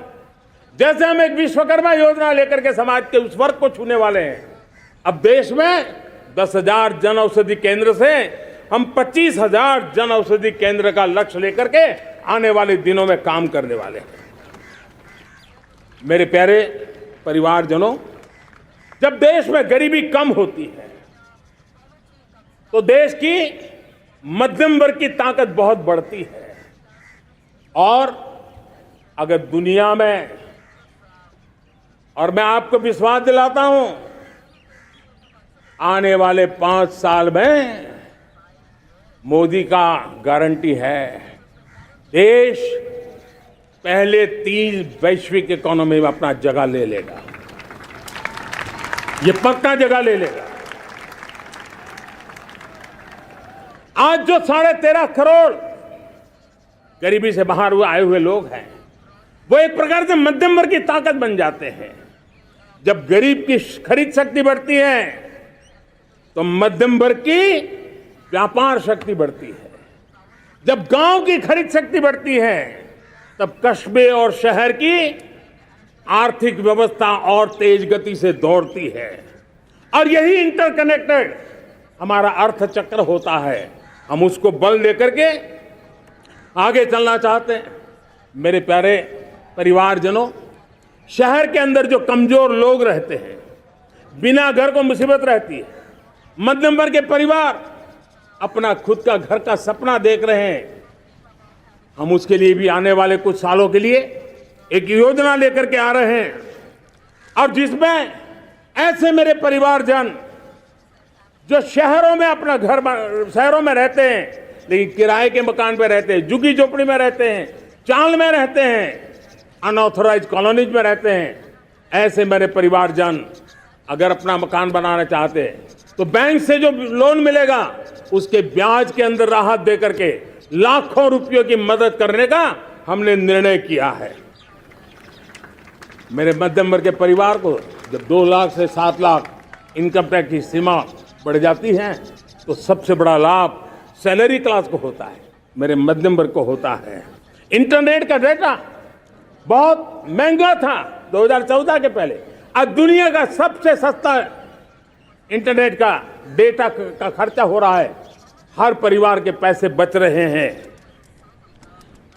जैसे हम एक विश्वकर्मा योजना लेकर के समाज के उस वर्ग को छूने वाले हैं, अब देश में 10,000 जन औषधि केंद्र से हम 25,000 जन औषधि केंद्र का लक्ष्य लेकर के आने वाले दिनों में काम करने वाले हैं। मेरे प्यारे परिवारजनों, जब देश में गरीबी कम होती है तो देश की मध्यम वर्ग की ताकत बहुत बढ़ती है। और अगर दुनिया में, और मैं आपको विश्वास दिलाता हूं, आने वाले 5 साल में मोदी का गारंटी है, देश पहले 3 वैश्विक इकोनॉमी में अपना जगह ले लेगा। ये पक्का जगह ले लेगा। आज जो 13.5 करोड़ गरीबी से बाहर आए हुए लोग हैं, वो एक प्रकार से मध्यम वर्ग की ताकत बन जाते हैं। जब गरीब की खरीद शक्ति बढ़ती है तो मध्यम वर्ग की व्यापार शक्ति बढ़ती है। जब गांव की खरीद शक्ति बढ़ती है तब कस्बे और शहर की आर्थिक व्यवस्था और तेज गति से दौड़ती है। और यही इंटरकनेक्टेड हमारा अर्थचक्र होता है। हम उसको बल लेकर के आगे चलना चाहते हैं। मेरे प्यारे परिवारजनों, शहर के अंदर जो कमजोर लोग रहते हैं, बिना घर को मुसीबत रहती है, मध्यम वर्ग के परिवार अपना खुद का घर का सपना देख रहे हैं, हम उसके लिए भी आने वाले कुछ सालों के लिए एक योजना लेकर के आ रहे हैं। और जिसमें ऐसे मेरे परिवारजन जो शहरों में अपना घर, शहरों में रहते हैं लेकिन किराए के मकान पे रहते हैं, झुग्गी झोपड़ी में रहते हैं, चाल में रहते हैं, अनऑथराइज्ड कॉलोनीज में रहते हैं, ऐसे मेरे परिवारजन अगर अपना मकान बनाना चाहते हैं तो बैंक से जो लोन मिलेगा उसके ब्याज के अंदर राहत दे करके लाखों रुपयों की मदद करने का हमने निर्णय किया है। मेरे मध्यम वर्ग के परिवार को जब 2 लाख से 7 लाख इनकम टैक्स की सीमा बढ़ जाती है तो सबसे बड़ा लाभ सैलरी क्लास को होता है, मेरे मध्यम वर्ग को होता है। इंटरनेट का डेटा बहुत महंगा था 2014 के पहले, आज दुनिया का सबसे सस्ता इंटरनेट का डेटा का खर्चा हो रहा है। हर परिवार के पैसे बच रहे हैं।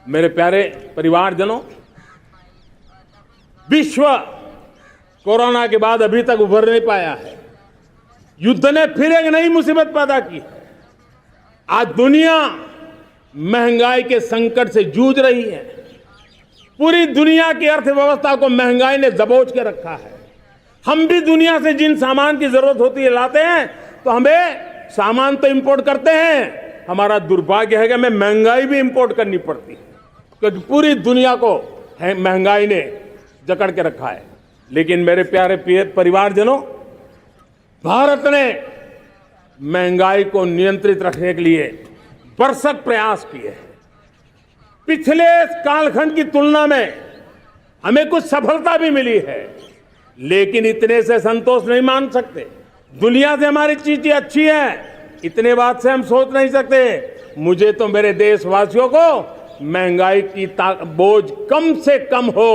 मेरे प्यारे परिवारजनों, विश्व कोरोना के बाद अभी तक उभर नहीं पाया है। युद्ध ने फिर एक नई मुसीबत पैदा की है। आज दुनिया महंगाई के संकट से जूझ रही है। पूरी दुनिया की अर्थव्यवस्था को महंगाई ने दबोच के रखा है। हम भी दुनिया से जिन सामान की जरूरत होती है लाते हैं, तो हमें सामान तो इंपोर्ट करते हैं, हमारा दुर्भाग्य है कि हमें महंगाई भी इंपोर्ट करनी पड़ती है, क्योंकि पूरी दुनिया को महंगाई ने जकड़ के रखा है। लेकिन मेरे प्यारे परिवारजनों, भारत ने महंगाई को नियंत्रित रखने के लिए भरसक प्रयास किए हैं। पिछले कालखंड की तुलना में हमें कुछ सफलता भी मिली है, लेकिन इतने से संतोष नहीं मान सकते। दुनिया से हमारी चीजें अच्छी है, इतने बात से हम सोच नहीं सकते। मुझे तो मेरे देशवासियों को महंगाई की बोझ कम से कम हो,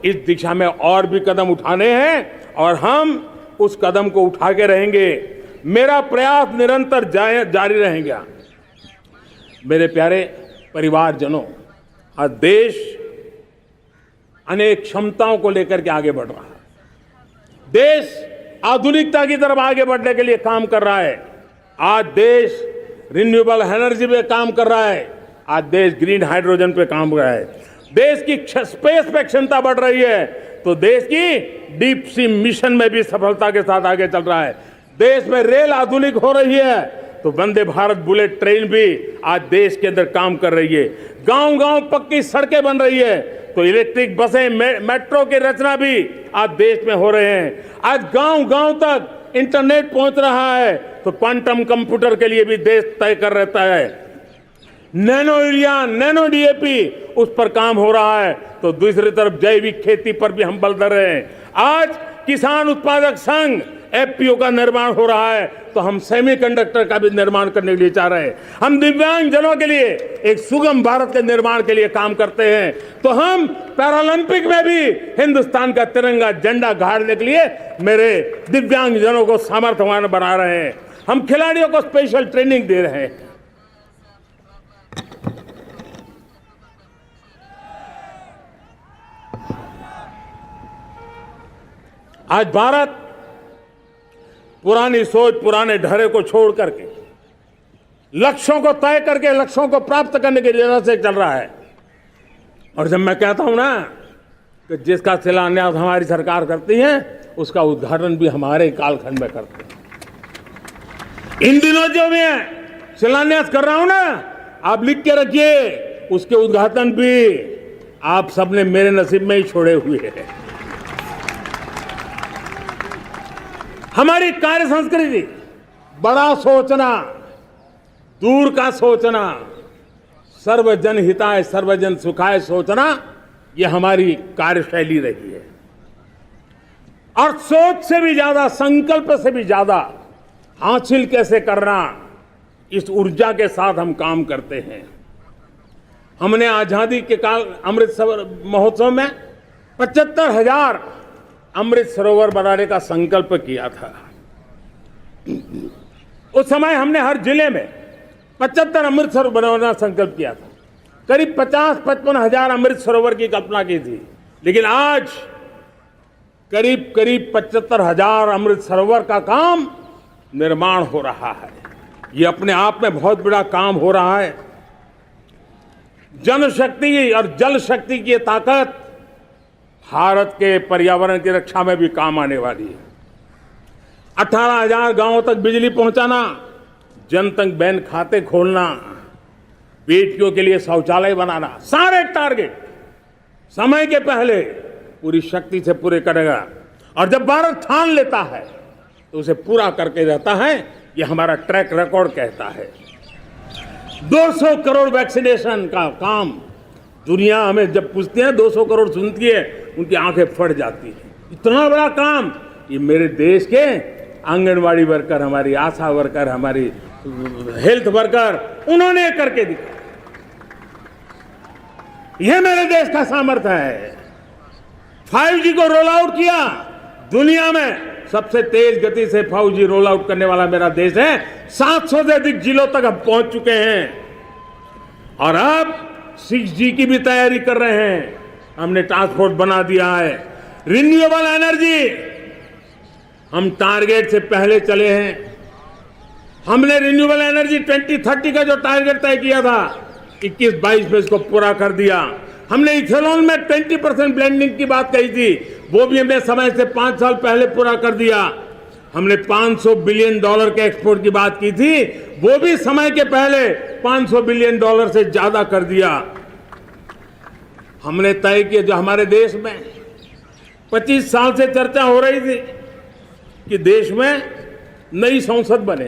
इस दिशा में और भी कदम उठाने हैं और हम उस कदम को उठा के रहेंगे। मेरा प्रयास निरंतर जारी रहेगा। मेरे प्यारे परिवारजनों, आज देश अनेक क्षमताओं को लेकर के आगे बढ़ रहा है। देश आधुनिकता की तरफ आगे बढ़ने के लिए काम कर रहा है। आज देश रिन्यूएबल एनर्जी पे काम कर रहा है। आज देश ग्रीन हाइड्रोजन पे काम कर रहा है। देश की स्पेस पे क्षमता बढ़ रही है, तो देश की डीप सी मिशन में भी सफलता के साथ आगे चल रहा है। देश में रेल आधुनिक हो रही है, तो वंदे भारत बुलेट ट्रेन भी आज देश के अंदर काम कर रही है। गांव-गांव पक्की सड़कें बन रही है, तो इलेक्ट्रिक बसें, मेट्रो की रचना भी आज देश में हो रहे हैं। आज गांव-गांव तक इंटरनेट पहुंच रहा है, तो क्वांटम कंप्यूटर के लिए भी देश तय कर रहता है। नैनो यूरिया, नैनो डीएपी, उस पर काम हो रहा है। तो दूसरी तरफ जैविक खेती पर भी हम बल दे रहे हैं। आज किसान उत्पादक संघ एफपीओ का निर्माण हो रहा है, तो हम सेमीकंडक्टर का भी निर्माण करने के लिए चाह रहे हैं। हम दिव्यांग जनों के लिए एक सुगम भारत के निर्माण के लिए काम करते हैं। तो हम पैरालंपिक में भी हिंदुस्तान का तिरंगा झंडा गाड़ने के लिए मेरे दिव्यांग जनों को सामर्थ्यवान बना रहे हैं। हम खिलाड़ियों को स्पेशल ट्रेनिंग दे रहे हैं। आज भारत पुरानी सोच, पुराने ढर्रे को छोड़ करके लक्ष्यों को तय करके लक्ष्यों को प्राप्त करने की राह से चल रहा है। और जब मैं कहता हूं ना कि जिसका शिलान्यास हमारी सरकार करती है, उसका उद्घाटन भी हमारे कालखंड में करते हैं। इन दिनों जो मैं शिलान्यास कर रहा हूं ना, आप लिख के रखिए, उसके उद्घाटन भी आप सबने मेरे नसीब में ही छोड़े हुए हैं। हमारी कार्य संस्कृति बड़ा सोचना, दूर का सोचना, सर्वजन हिताय सर्वजन सुखाय सोचना, यह हमारी कार्यशैली रही है। और सोच से भी ज्यादा, संकल्प से भी ज्यादा हासिल कैसे करना, इस ऊर्जा के साथ हम काम करते हैं। हमने आजादी के काल अमृत महोत्सव में 75,000 अमृत सरोवर बनाने का संकल्प किया था। उस समय हमने हर जिले में 75 अमृत सरोवर बनाने का संकल्प किया था। करीब 50-55 हजार अमृत सरोवर की कल्पना की थी। लेकिन आज करीब 75,000 अमृत सरोवर का काम निर्माण हो रहा है। ये अपने आप में बहुत बड़ा काम हो रहा है। जनशक्ति और जल शक्ति की ताकत भारत के पर्यावरण की रक्षा में भी काम आने वाली है। 18,000 गांवों तक बिजली पहुंचाना, जनधन बैंक खाते खोलना, बेटियों के लिए शौचालय बनाना, सारे टारगेट समय के पहले पूरी शक्ति से पूरे करेगा। और जब भारत ठान लेता है तो उसे पूरा करके रहता है। ये हमारा ट्रैक रिकॉर्ड कहता है। 200 करोड़ वैक्सीनेशन का काम, दुनिया हमें जब पूछती है 200 करोड़ सुनती है, उनकी आंखें फट जाती है। इतना बड़ा काम ये मेरे देश के आंगनवाड़ी वर्कर, हमारी आशा वर्कर, हमारी हेल्थ वर्कर, उन्होंने करके दिखाया। यह मेरे देश का सामर्थ्य है। 5G को रोल आउट किया, दुनिया में सबसे तेज गति से 5G रोल आउट करने वाला मेरा देश है। 700 से अधिक जिलों तक हम पहुंच चुके हैं और अब 6G की भी तैयारी कर रहे हैं। हमने ट्रांसपोर्ट बना दिया है। रिन्यूएबल एनर्जी, हम टारगेट से पहले चले हैं। हमने रिन्यूएबल एनर्जी 2030 का जो टारगेट तय किया था, 21-22 में इसको पूरा कर दिया। हमने इथेनॉल में 20% ब्लेंडिंग की बात कही थी, वो भी हमने समय से 5 साल पहले पूरा कर दिया। हमने $500 बिलियन के एक्सपोर्ट की बात की थी, वो भी समय के पहले $500 बिलियन से ज्यादा कर दिया। हमने तय किया, जो हमारे देश में 25 साल से चर्चा हो रही थी कि देश में नई संसद बने,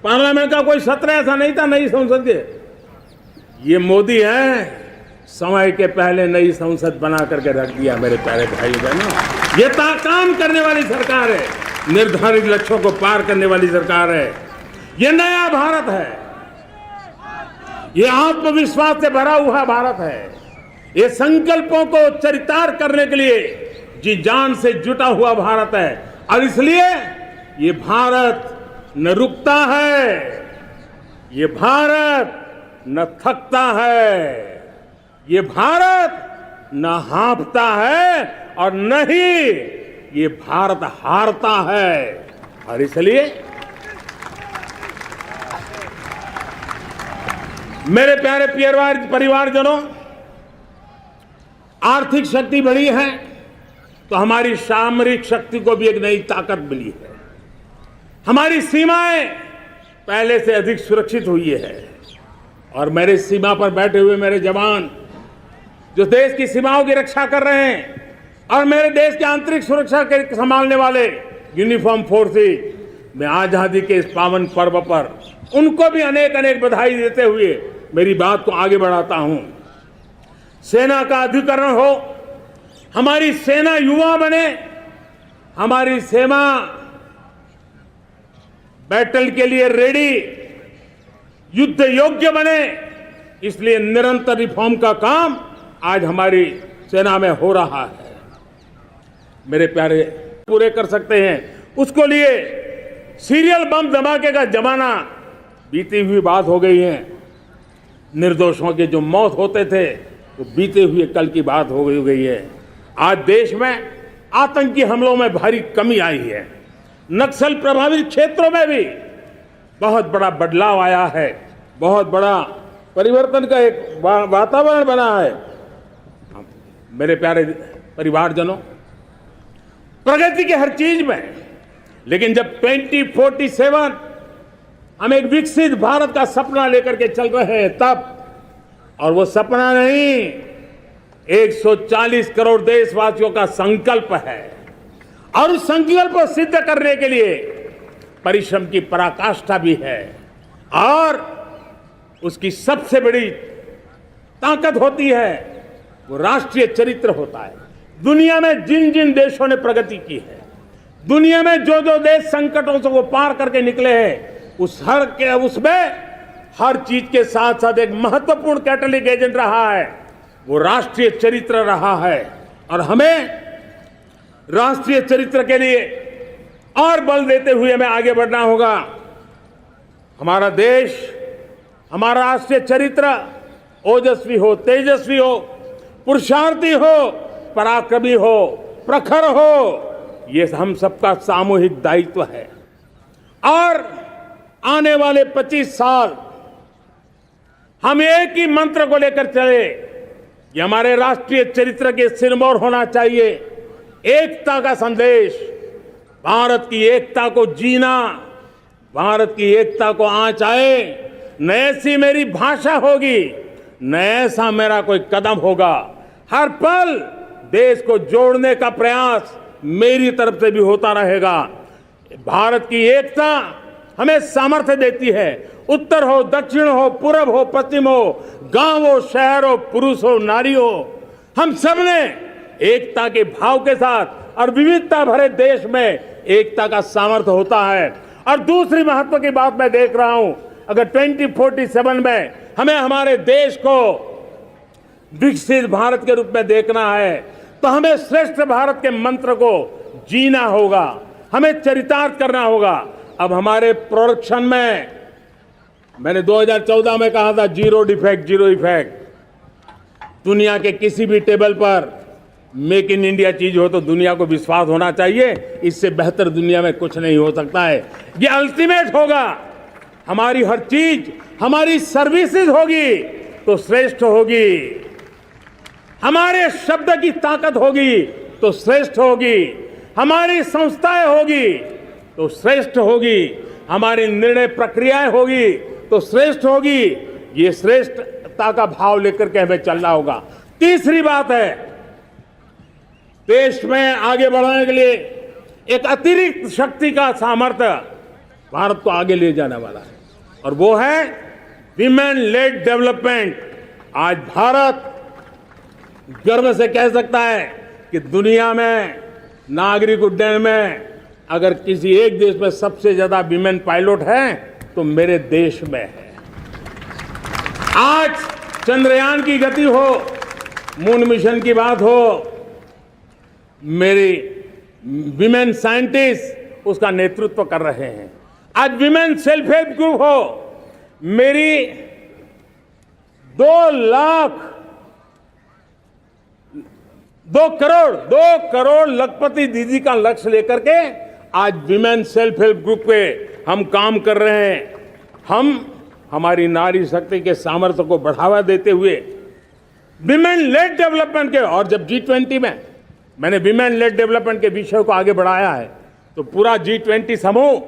पार्लियामेंट का कोई सत्र ऐसा नहीं था नई संसद के। ये मोदी है, समय के पहले नई संसद बना करके रख दिया। मेरे प्यारे भाई बहनों, ये काम करने वाली सरकार है, निर्धारित लक्ष्यों को पार करने वाली सरकार है। ये नया भारत है, ये आत्मविश्वास से भरा हुआ भारत है। ये संकल्पों को चरितार्थ करने के लिए जी जान से जुटा हुआ भारत है। और इसलिए ये भारत न रुकता है, ये भारत न थकता है, ये भारत न हाँफता है और न ही ये भारत हारता है। और इसलिए मेरे प्यारे परिवारजनों, आर्थिक शक्ति बढ़ी है तो हमारी सामरिक शक्ति को भी एक नई ताकत मिली है। हमारी सीमाएं पहले से अधिक सुरक्षित हुई है और मेरे सीमा पर बैठे हुए मेरे जवान जो देश की सीमाओं की रक्षा कर रहे हैं और मेरे देश की आंतरिक सुरक्षा के संभालने वाले यूनिफॉर्म फोर्सेस, मैं आजादी के इस पावन पर्व पर उनको भी अनेक अनेक बधाई देते हुए मेरी बात को आगे बढ़ाता हूं। सेना का अधिकरण हो, हमारी सेना युवा बने, हमारी सेना बैटल के लिए रेडी, युद्ध योग्य बने, इसलिए निरंतर रिफॉर्म का काम आज हमारी सेना में हो रहा है। मेरे प्यारे, पूरे कर सकते हैं उसको लिए सीरियल बम धमाके का जमाना बीती हुई बात हो गई है। निर्दोषों के जो मौत होते थे वो बीते हुए कल की बात हो गई है। आज देश में आतंकी हमलों में भारी कमी आई है। नक्सल प्रभावित क्षेत्रों में भी बहुत बड़ा बदलाव आया है, बहुत बड़ा परिवर्तन का एक वातावरण बना है। मेरे प्यारे परिवारजनों, प्रगति के हर चीज में, लेकिन जब 2047 हम एक विकसित भारत का सपना लेकर के चल रहे हैं तब, और वो सपना नहीं 140 करोड़ देशवासियों का संकल्प है, और उस संकल्प को सिद्ध करने के लिए परिश्रम की पराकाष्ठा भी है। और उसकी सबसे बड़ी ताकत होती है वो राष्ट्रीय चरित्र होता है। दुनिया में जिन जिन देशों ने प्रगति की है, दुनिया में जो जो देश संकटों से वो पार करके निकले हैं, उसमें हर चीज के साथ साथ एक महत्वपूर्ण कैटलिक एजेंट रहा है, वो राष्ट्रीय चरित्र रहा है। और हमें राष्ट्रीय चरित्र के लिए और बल देते हुए हमें आगे बढ़ना होगा। हमारा देश, हमारा राष्ट्रीय चरित्र ओजस्वी हो, तेजस्वी हो, पुरुषार्थी हो, पराक्रमी हो, प्रखर हो, ये हम सबका सामूहिक दायित्व है। और आने वाले 25 साल हम एक ही मंत्र को लेकर चले, ये हमारे राष्ट्रीय चरित्र के सिरमौर होना चाहिए। एकता का संदेश, भारत की एकता को जीना, भारत की एकता को आंच आए, न ऐसी मेरी भाषा होगी, न ऐसा मेरा कोई कदम होगा। हर पल देश को जोड़ने का प्रयास मेरी तरफ से भी होता रहेगा। भारत की एकता हमें सामर्थ्य देती है। उत्तर हो, दक्षिण हो, पूर्व हो, पश्चिम हो, गांव हो, शहर हो, पुरुष हो, नारी हो, हम सब ने एकता के भाव के साथ और विविधता भरे देश में एकता का सामर्थ्य होता है। और दूसरी महत्व की बात मैं देख रहा हूं, अगर 2047 में हमें हमारे देश को विकसित भारत के रूप में देखना है तो हमें श्रेष्ठ भारत के मंत्र को जीना होगा, हमें चरितार्थ करना होगा। अब हमारे प्रोडक्शन में, मैंने 2014 में कहा था जीरो डिफेक्ट, जीरो इफेक्ट। दुनिया के किसी भी टेबल पर मेक इन इंडिया चीज हो तो दुनिया को विश्वास होना चाहिए, इससे बेहतर दुनिया में कुछ नहीं हो सकता है। ये अल्टीमेट होगा। हमारी हर चीज, हमारी सर्विसेज होगी तो श्रेष्ठ होगी, हमारे शब्द की ताकत होगी तो श्रेष्ठ होगी, हमारी संस्थाएं होगी तो श्रेष्ठ होगी, हमारी निर्णय प्रक्रियाएं होगी तो श्रेष्ठ होगी। ये श्रेष्ठता का भाव लेकर के हमें चलना होगा। तीसरी बात है, देश में आगे बढ़ाने के लिए एक अतिरिक्त शक्ति का सामर्थ्य भारत को आगे ले जाने वाला है, और वो है विमेन लेड डेवलपमेंट। आज भारत गर्व से कह सकता है कि दुनिया में नागरिक उड्डयन में अगर किसी एक देश में सबसे ज्यादा विमेन पायलट हैं तो मेरे देश में है। आज चंद्रयान की गति हो, मून मिशन की बात हो, मेरी विमेन साइंटिस्ट उसका नेतृत्व कर रहे हैं। आज विमेन सेल्फ हेल्प ग्रुप हो, मेरी 2 करोड़ लखपति दीदी का लक्ष्य लेकर के आज विमेन सेल्फ हेल्प ग्रुप पे हम काम कर रहे हैं। हम हमारी नारी शक्ति के सामर्थ्य को बढ़ावा देते हुए विमेन लेड डेवलपमेंट के, और जब G20 में मैंने विमेन लेड डेवलपमेंट के विषय को आगे बढ़ाया है तो पूरा G20 समूह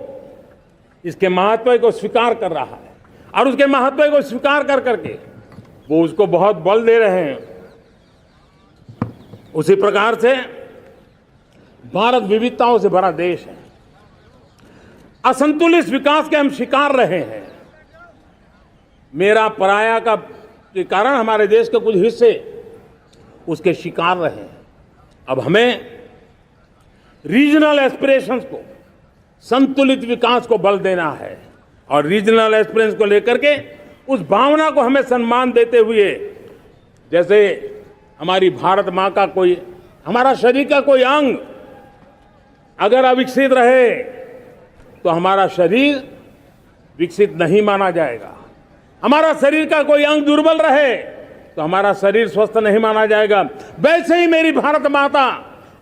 इसके महत्व को स्वीकार कर रहा है, और उसके महत्व को स्वीकार कर करके वो उसको बहुत बल दे रहे हैं। उसी प्रकार से भारत विविधताओं से भरा देश है। असंतुलित विकास के हम शिकार रहे हैं। मेरा पराया का के कारण हमारे देश के कुछ हिस्से उसके शिकार रहे हैं। अब हमें रीजनल एस्पिरेशंस को, संतुलित विकास को बल देना है और रीजनल एस्पिरेशंस को लेकर के उस भावना को हमें सम्मान देते हुए, जैसे हमारी भारत माँ का कोई, हमारा शरीर का कोई अंग अगर अविकसित रहे तो हमारा शरीर विकसित नहीं माना जाएगा। हमारा शरीर का कोई अंग दुर्बल रहे तो हमारा शरीर स्वस्थ नहीं माना जाएगा। वैसे ही मेरी भारत माता,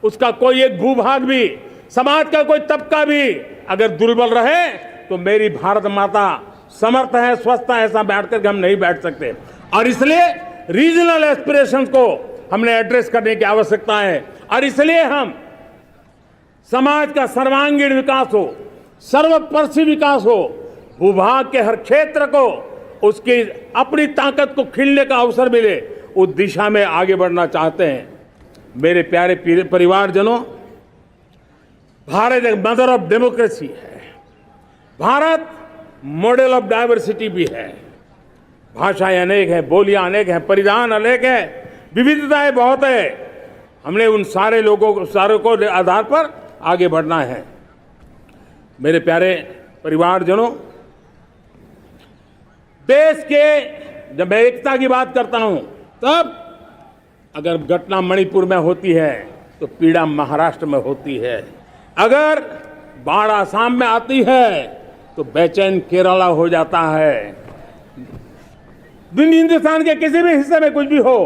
उसका कोई एक भूभाग भी, समाज का कोई तबका भी अगर दुर्बल रहे तो मेरी भारत माता समर्थ है, स्वस्थ है, ऐसा बैठ करके हम नहीं बैठ सकते। और इसलिए रीजनल एस्पिरेशंस को हमने एड्रेस करने की आवश्यकता है और इसलिए हम समाज का सर्वांगीण विकास हो, सर्वस्पर्शी विकास हो, भूभाग के हर क्षेत्र को उसकी अपनी ताकत को खिलने का अवसर मिले, उस दिशा में आगे बढ़ना चाहते हैं। मेरे प्यारे परिवारजनों, भारत एक मदर ऑफ डेमोक्रेसी है। भारत मॉडल ऑफ डाइवर्सिटी भी है। भाषाएं अनेक हैं, बोलियां अनेक हैं, परिधान अनेक हैं, विविधताएं बहुत है। हमने उन सारे को आधार पर आगे बढ़ना है। मेरे प्यारे परिवारजनों, देश के जब मैं एकता की बात करता हूं, तब अगर घटना मणिपुर में होती है तो पीड़ा महाराष्ट्र में होती है। अगर बाढ़ आसाम में आती है तो बेचैन केरला हो जाता है। हिंदुस्तान के किसी भी हिस्से में कुछ भी हो,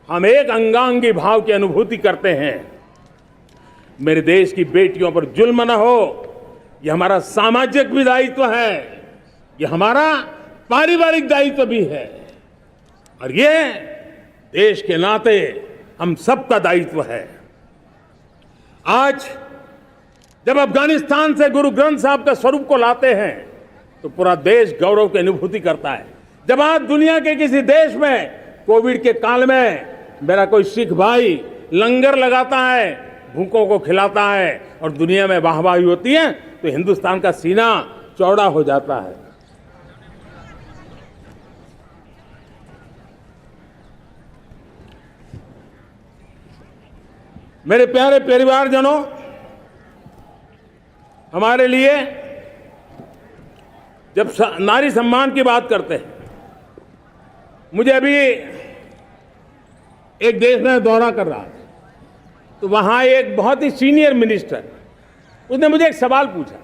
हम एक अंगांगी भाव की अनुभूति करते हैं। मेरे देश की बेटियों पर जुल्म न हो, यह हमारा सामाजिक भी दायित्व है, यह हमारा पारिवारिक दायित्व भी है और ये देश के नाते हम सबका दायित्व है। आज जब अफगानिस्तान से गुरु ग्रंथ साहब के स्वरूप को लाते हैं तो पूरा देश गौरव की अनुभूति करता है। जब आज दुनिया के किसी देश में कोविड के काल में मेरा कोई सिख भाई लंगर लगाता है, भूखों को खिलाता है और दुनिया में वाहवाही होती है, तो हिंदुस्तान का सीना चौड़ा हो जाता है। मेरे प्यारे परिवारजनों, हमारे लिए जब नारी सम्मान की बात करते हैं, मुझे अभी एक देश में दौरा कर रहा था, तो वहां एक बहुत ही सीनियर मिनिस्टर, उसने मुझे एक सवाल पूछा।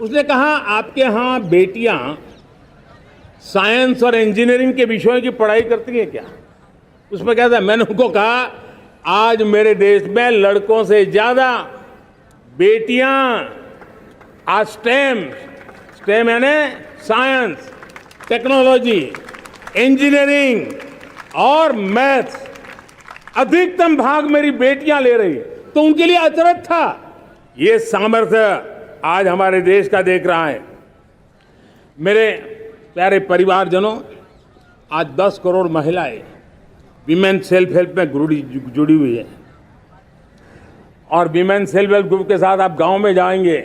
उसने कहा, आपके यहाँ बेटियां साइंस और इंजीनियरिंग के विषयों की पढ़ाई करती हैं क्या? उसमें क्या था? मैंने उनको कहा, आज मेरे देश में लड़कों से ज्यादा बेटियां आज स्टेम यानी साइंस, टेक्नोलॉजी, इंजीनियरिंग और मैथ्स, अधिकतम भाग मेरी बेटियां ले रही है। तो उनके लिए अचरज था। ये सामर्थ्य आज हमारे देश का देख रहा है। मेरे प्यारे परिवारजनों, आज 10 करोड़ महिलाएं विमेन सेल्फ हेल्प में जुड़ी हुई है और विमेन सेल्फ हेल्प ग्रुप के साथ आप गांव में जाएंगे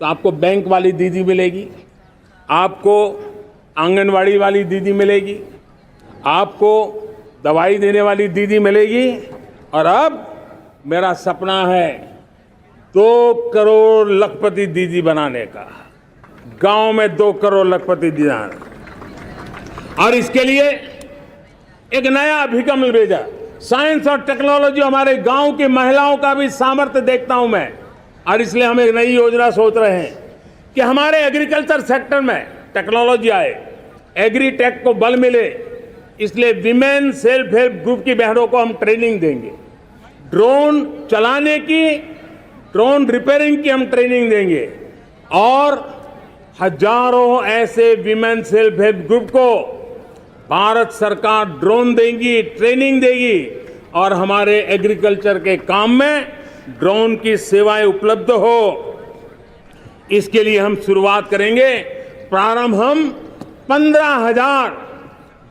तो आपको बैंक वाली दीदी मिलेगी, आपको आंगनवाड़ी वाली दीदी मिलेगी, आपको दवाई देने वाली दीदी मिलेगी। और अब मेरा सपना है 2 करोड़ लखपति दीदी बनाने का, गांव में 2 करोड़ लखपति दीदी। और इसके लिए एक नया अभिगम भेजा। साइंस और टेक्नोलॉजी, हमारे गांव की महिलाओं का भी सामर्थ्य देखता हूं मैं, और इसलिए हम एक नई योजना सोच रहे हैं कि हमारे एग्रीकल्चर सेक्टर में टेक्नोलॉजी आए, एग्री टेक को बल मिले। इसलिए विमेन सेल्फ हेल्प ग्रुप की बहनों को हम ट्रेनिंग देंगे, ड्रोन चलाने की, ड्रोन रिपेयरिंग की हम ट्रेनिंग देंगे और हजारों ऐसे विमेन सेल्फ हेल्प ग्रुप को भारत सरकार ड्रोन देगी, ट्रेनिंग देगी और हमारे एग्रीकल्चर के काम में ड्रोन की सेवाएं उपलब्ध हो। इसके लिए हम शुरुआत करेंगे। प्रारंभ हम 15,000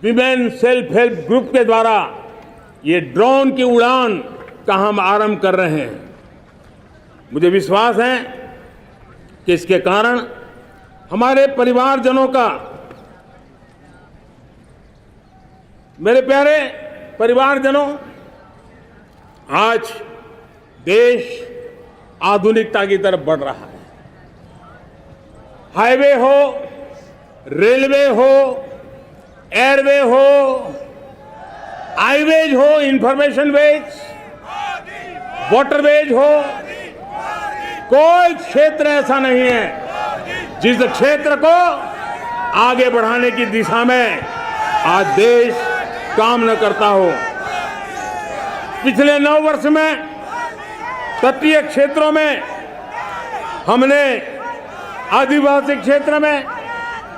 विमेन सेल्फ हेल्प ग्रुप के द्वारा ये ड्रोन की उड़ान का हम आरंभ कर रहे हैं। मुझे विश्वास है कि इसके कारण हमारे परिवारजनों का, मेरे प्यारे परिवारजनों, आज देश आधुनिकता की तरफ बढ़ रहा है। हाईवे हो, रेलवे हो, एयरवे हो, हाईवेज हो, इंफॉर्मेशन वेज, वाटरवेज हो, कोई क्षेत्र ऐसा नहीं है जिस क्षेत्र को आगे बढ़ाने की दिशा में आज देश काम न करता हो। पिछले 9 वर्ष में तटीय क्षेत्रों में हमने, आदिवासी क्षेत्र में,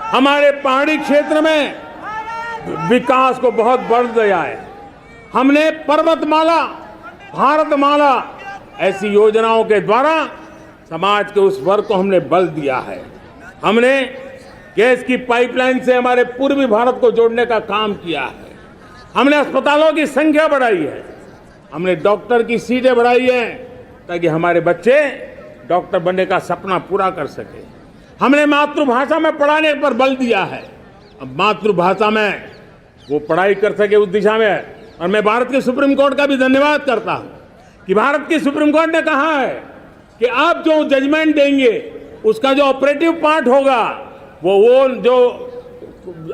हमारे पहाड़ी क्षेत्र में विकास को बहुत बल दिया है। हमने पर्वतमाला, भारतमाला ऐसी योजनाओं के द्वारा समाज के उस वर्ग को हमने बल दिया है। हमने गैस की पाइपलाइन से हमारे पूर्वी भारत को जोड़ने का काम किया है। हमने अस्पतालों की संख्या बढ़ाई है। हमने डॉक्टर की सीटें बढ़ाई है ताकि हमारे बच्चे डॉक्टर बनने का सपना पूरा कर सके। हमने मातृभाषा में पढ़ाने पर बल दिया है। अब मातृभाषा में वो पढ़ाई कर सके उस दिशा में। और मैं भारत के सुप्रीम कोर्ट का भी धन्यवाद करता हूं कि भारत की सुप्रीम कोर्ट ने कहा है कि आप जो जजमेंट देंगे उसका जो ऑपरेटिव पार्ट होगा वो जो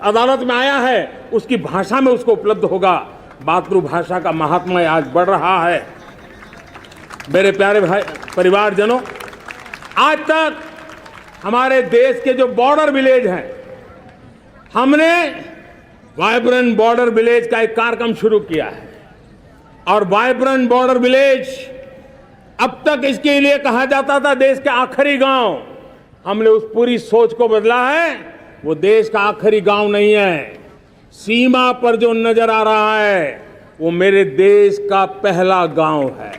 अदालत में आया है उसकी भाषा में उसको उपलब्ध होगा। मातृभाषा का महात्मा आज बढ़ रहा है। मेरे प्यारे भाई परिवारजनों, आज तक हमारे देश के जो बॉर्डर विलेज हैं, हमने वाइब्रेंट बॉर्डर विलेज का एक कार्यक्रम शुरू किया है। और वाइब्रेंट बॉर्डर विलेज, अब तक इसके लिए कहा जाता था देश के आखिरी गांव। हमने उस पूरी सोच को बदला है। वो देश का आखिरी गांव नहीं है। सीमा पर जो नजर आ रहा है वो मेरे देश का पहला गांव है।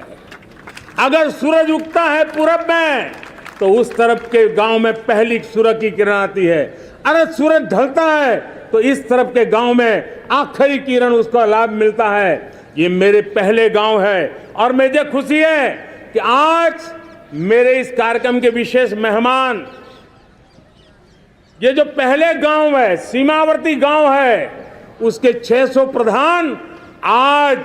अगर सूरज उगता है पूरब में तो उस तरफ के गांव में पहली सूरज की किरण आती है। अगर सूरज ढलता है तो इस तरफ के गांव में आखिरी किरण उसका लाभ मिलता है। ये मेरे पहले गांव है और मुझे खुशी है कि आज मेरे इस कार्यक्रम के विशेष मेहमान, ये जो पहले गांव है, सीमावर्ती गांव है, उसके 600 प्रधान आज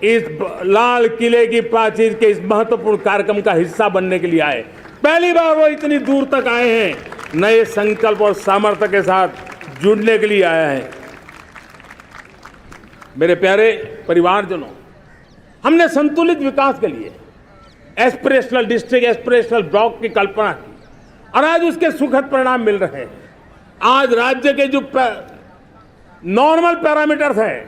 इस लाल किले की प्राचीर के इस महत्वपूर्ण कार्यक्रम का हिस्सा बनने के लिए आए। पहली बार वो इतनी दूर तक आए हैं, नए संकल्प और सामर्थ्य के साथ जुड़ने के लिए आया है। मेरे प्यारे परिवारजनों, हमने संतुलित विकास के लिए एस्पिरेशनल डिस्ट्रिक्ट, एस्पिरेशनल ब्लॉक की कल्पना की और आज उसके सुखद परिणाम मिल रहे हैं। आज राज्य के जो नॉर्मल पैरामीटर्स हैं,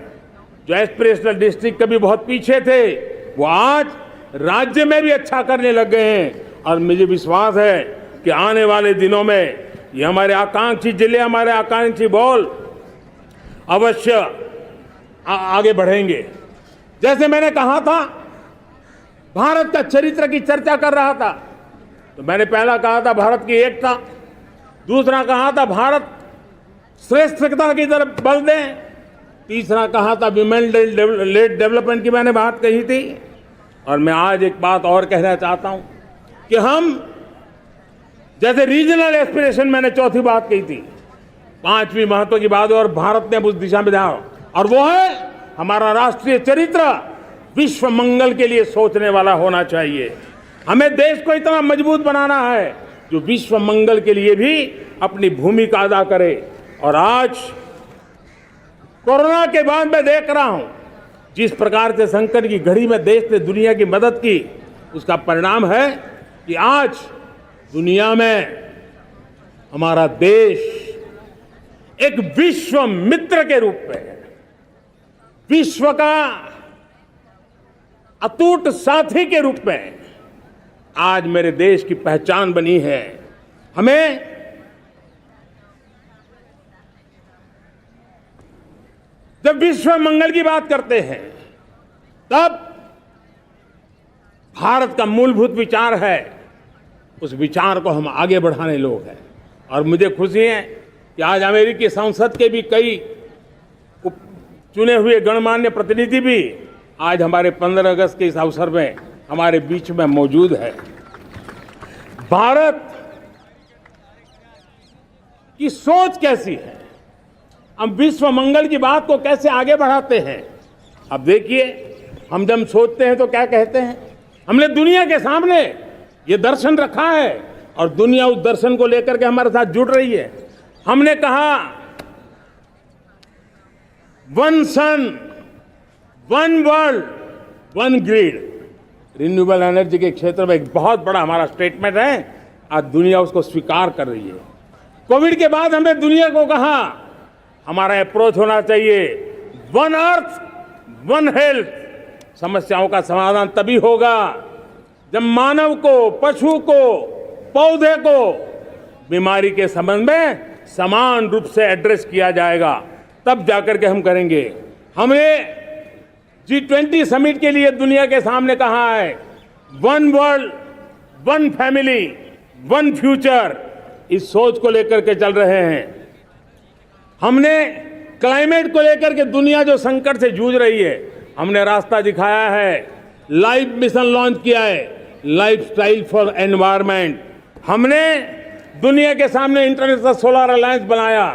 जो एस्पिरेशनल डिस्ट्रिक्ट कभी बहुत पीछे थे, वो आज राज्य में भी अच्छा करने लग गए हैं। और मुझे विश्वास है कि आने वाले दिनों में ये हमारे आकांक्षी जिले, हमारे आकांक्षी बॉल अवश्य आगे बढ़ेंगे। जैसे मैंने कहा था, भारत का चरित्र की चर्चा कर रहा था, तो मैंने पहला कहा था भारत की एकता, दूसरा कहा था भारत श्रेष्ठता की तरफ बल दें, तीसरा कहा था विमेन लेड डेवलपमेंट की मैंने बात कही थी। और मैं आज एक बात और कहना चाहता हूं कि हम जैसे रीजनल एस्पिरेशन, मैंने चौथी बात कही थी, पांचवी महत्व की बात, और भारत ने उस दिशा में ध्यान, और वो है हमारा राष्ट्रीय चरित्र विश्व मंगल के लिए सोचने वाला होना चाहिए। हमें देश को इतना मजबूत बनाना है जो विश्व मंगल के लिए भी अपनी भूमिका अदा करे। और आज कोरोना के बाद मैं देख रहा हूं जिस प्रकार से संकट की घड़ी में देश ने दुनिया की मदद की, उसका परिणाम है कि आज दुनिया में हमारा देश एक विश्व मित्र के रूप में, विश्व का अटूट साथी के रूप में आज मेरे देश की पहचान बनी है। हमें जब विश्व मंगल की बात करते हैं तब भारत का मूलभूत विचार है, उस विचार को हम आगे बढ़ाने लोग हैं। और मुझे खुशी है कि आज अमेरिकी संसद के भी कई चुने हुए गणमान्य प्रतिनिधि भी आज हमारे 15 अगस्त के इस अवसर में हमारे बीच में मौजूद है। भारत की सोच कैसी है, हम विश्व मंगल की बात को कैसे आगे बढ़ाते हैं। अब देखिए, हम जब सोचते हैं तो क्या कहते हैं, हमने दुनिया के सामने ये दर्शन रखा है और दुनिया उस दर्शन को लेकर के हमारे साथ जुड़ रही है। हमने कहा one sun, one world, one grid. Renewable energy के क्षेत्र में एक बहुत बड़ा हमारा स्टेटमेंट है, आज दुनिया उसको स्वीकार कर रही है। कोविड के बाद हमने दुनिया को कहा हमारा अप्रोच होना चाहिए वन अर्थ, वन हेल्थ। समस्याओं का समाधान तभी होगा जब मानव को, पशु को, पौधे को बीमारी के संबंध में समान रूप से एड्रेस किया जाएगा, तब जाकर के हम करेंगे। हमने G20 समिट के लिए दुनिया के सामने कहा है one world, one family, one future. इस सोच को लेकर के चल रहे हैं। हमने क्लाइमेट को लेकर के दुनिया जो संकट से जूझ रही है, हमने रास्ता दिखाया है। लाइफ मिशन लॉन्च किया है, लाइफस्टाइल फॉर एनवायरनमेंट। हमने दुनिया के सामने इंटरनेशनल सोलर अलायंस बनाया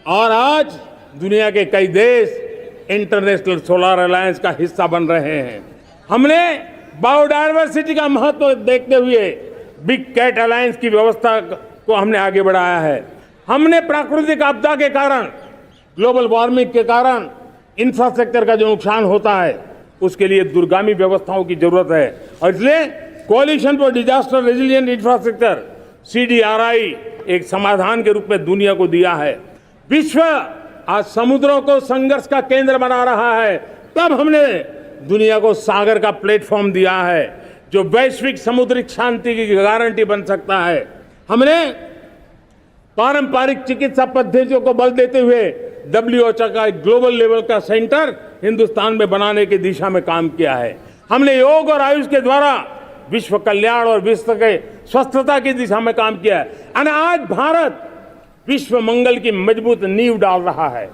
और आज दुनिया के कई देश इंटरनेशनल सोलर अलायंस का हिस्सा बन रहे हैं। हमने बायोडायवर्सिटी का महत्व देखते हुए बिग कैट अलायंस की व्यवस्था को हमने आगे बढ़ाया है। हमने प्राकृतिक आपदा के कारण, ग्लोबल वार्मिंग के कारण इंफ्रास्ट्रक्चर का जो नुकसान होता है, उसके लिए दूरगामी व्यवस्थाओं की जरूरत है और इसलिए coalition for disaster resilient infrastructure CDRI एक समाधान के रूप में दुनिया को दिया है। विश्व आज समुद्रों को संघर्ष का केंद्र बना रहा है, तब हमने दुनिया को सागर का प्लेटफॉर्म दिया है जो वैश्विक समुद्री शांति की गारंटी बन सकता है। हमने पारंपरिक चिकित्सा पद्धतियों को बल देते हुए WHO का एक ग्लोबल लेवल का सेंटर हिंदुस्तान में बनाने की दिशा में काम किया है। हमने योग और आयुष के द्वारा विश्व कल्याण और विश्व के स्वस्थता की दिशा में काम किया है और आज भारत विश्व मंगल की मजबूत नींव डाल रहा है।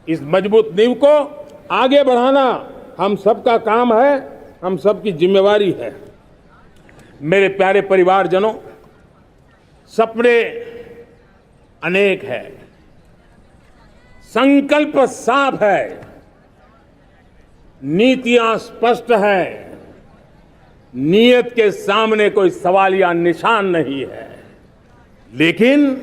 इस मजबूत नींव को आगे बढ़ाना हम सबका काम है, हम सबकी जिम्मेवारी है। मेरे प्यारे परिवारजनों, सपने अनेक है, संकल्प साफ है, नीतियां स्पष्ट है, नियत के सामने कोई सवाल या निशान नहीं है, लेकिन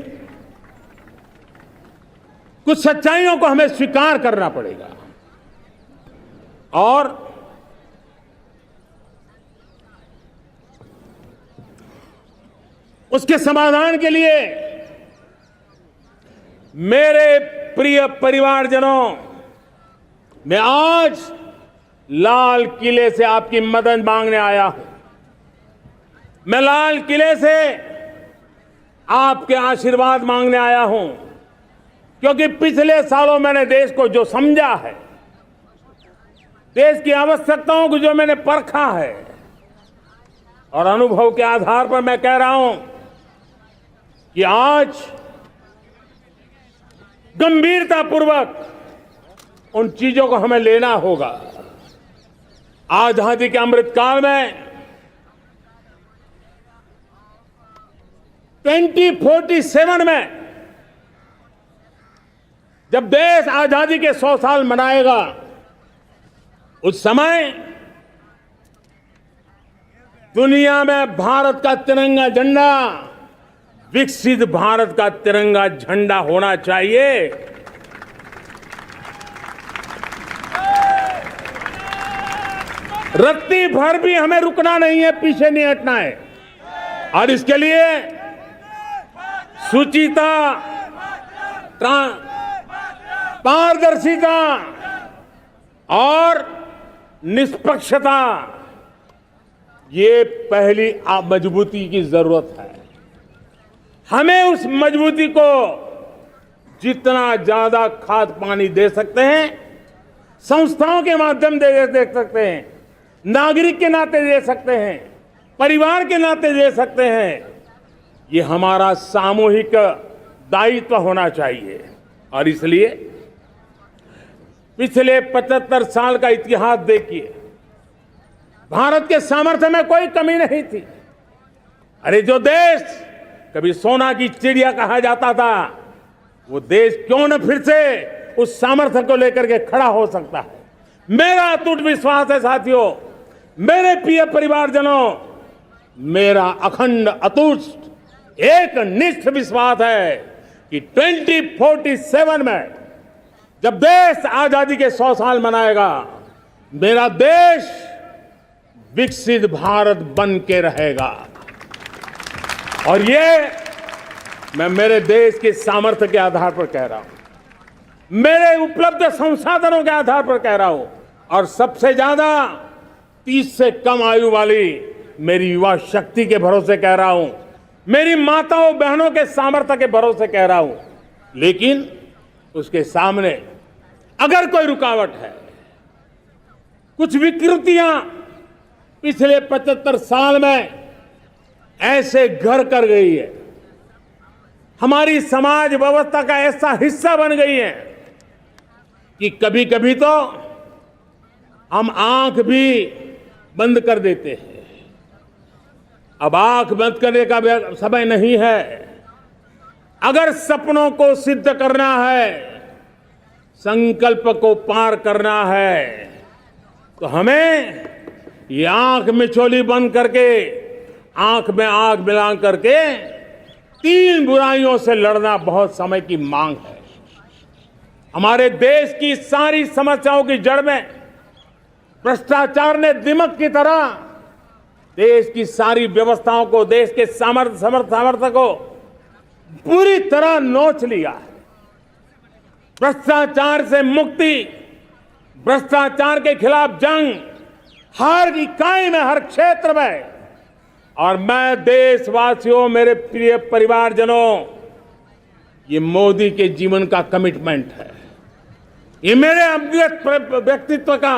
कुछ सच्चाइयों को हमें स्वीकार करना पड़ेगा और उसके समाधान के लिए मेरे प्रिय परिवारजनों, मैं आज लाल किले से आपकी मदद मांगने आया हूं। मैं लाल किले से आपके आशीर्वाद मांगने आया हूं, क्योंकि पिछले सालों मैंने देश को जो समझा है, देश की आवश्यकताओं को जो मैंने परखा है और अनुभव के आधार पर मैं कह रहा हूं कि आज गंभीरतापूर्वक उन चीजों को हमें लेना होगा। आजादी के अमृतकाल में 2047 में जब देश आजादी के 100 साल मनाएगा, उस समय दुनिया में भारत का तिरंगा झंडा विकसित भारत का तिरंगा झंडा होना चाहिए। रत्ती भर भी हमें रुकना नहीं है, पीछे नहीं हटना है और इसके लिए शुचिता, पारदर्शिता और निष्पक्षता, ये पहली मजबूती की जरूरत है। हमें उस मजबूती को जितना ज्यादा खाद पानी दे सकते हैं, संस्थाओं के माध्यम से दे सकते हैं, नागरिक के नाते दे सकते हैं, परिवार के नाते दे सकते हैं, ये हमारा सामूहिक दायित्व होना चाहिए। और इसलिए पिछले 75 साल का इतिहास देखिए, भारत के सामर्थ्य में कोई कमी नहीं थी। अरे जो देश कभी सोना की चिड़िया कहा जाता था, वो देश क्यों न फिर से उस सामर्थ्य को लेकर के खड़ा हो सकता है। मेरा अटूट विश्वास है साथियों, मेरे प्रिय परिवारजनों, मेरा अखंड अटूट एक निष्ठ विश्वास है कि 2047 में जब देश आजादी के 100 साल मनाएगा, मेरा देश विकसित भारत बन के रहेगा। और ये मैं मेरे देश के सामर्थ्य के आधार पर कह रहा हूं, मेरे उपलब्ध संसाधनों के आधार पर कह रहा हूं, और सबसे ज्यादा 30 से कम आयु वाली मेरी युवा शक्ति के भरोसे कह रहा हूं, मेरी माताओं बहनों के सामर्थ्य के भरोसे कह रहा हूं। लेकिन उसके सामने अगर कोई रुकावट है, कुछ विकृतियां पिछले 75 साल में ऐसे घर कर गई है, हमारी समाज व्यवस्था का ऐसा हिस्सा बन गई है कि कभी कभी तो हम आंख भी बंद कर देते हैं। अब आंख बंद करने का समय नहीं है। अगर सपनों को सिद्ध करना है, संकल्प को पार करना है, तो हमें ये आंख मिचौली बंद करके, आंख में आंख मिला करके 3 बुराइयों से लड़ना बहुत समय की मांग है। हमारे देश की सारी समस्याओं की जड़ में भ्रष्टाचार ने दिमक की तरह देश की सारी व्यवस्थाओं को, देश के सामर्थ्य को पूरी तरह नोच लिया है। भ्रष्टाचार से मुक्ति, भ्रष्टाचार के खिलाफ जंग हर इकाई में, हर क्षेत्र में। और मैं देशवासियों, मेरे प्रिय परिवारजनों, ये मोदी के जीवन का कमिटमेंट है। ये मेरे व्यक्तित्व का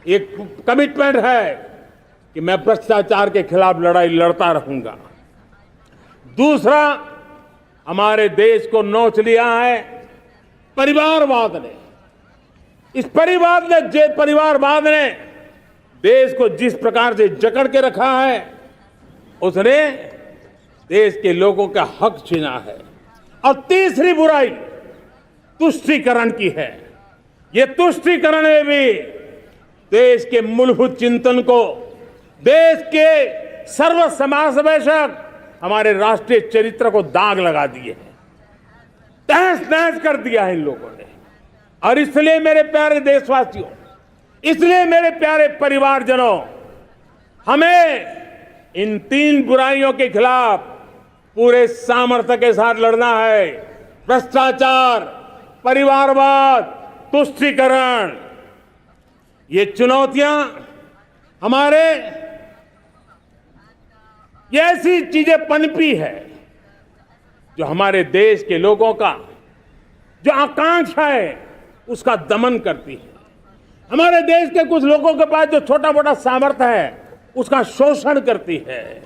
एक कमिटमेंट है कि मैं भ्रष्टाचार के खिलाफ लड़ाई लड़ता रहूंगा। दूसरा, हमारे देश को नोच लिया है परिवारवाद ने। इस परिवारवाद ने देश को जिस प्रकार से जकड़ के रखा है, उसने देश के लोगों का हक छीना है। और तीसरी बुराई तुष्टीकरण की है। ये तुष्टीकरण में भी देश के मूलभूत चिंतन को, देश के सर्व समावेशक हमारे राष्ट्रीय चरित्र को दाग लगा दिए हैं, तहस नहस कर दिया है इन लोगों ने। और इसलिए मेरे प्यारे देशवासियों, इसलिए मेरे प्यारे परिवारजनों, हमें इन 3 बुराइयों के खिलाफ पूरे सामर्थ्य के साथ लड़ना है। भ्रष्टाचार, परिवारवाद, तुष्टीकरण, ये चुनौतियां हमारे, ये ऐसी चीजें पनपी है जो हमारे देश के लोगों का जो आकांक्षा है उसका दमन करती है। हमारे देश के कुछ लोगों के पास जो छोटा मोटा सामर्थ्य है उसका शोषण करती है।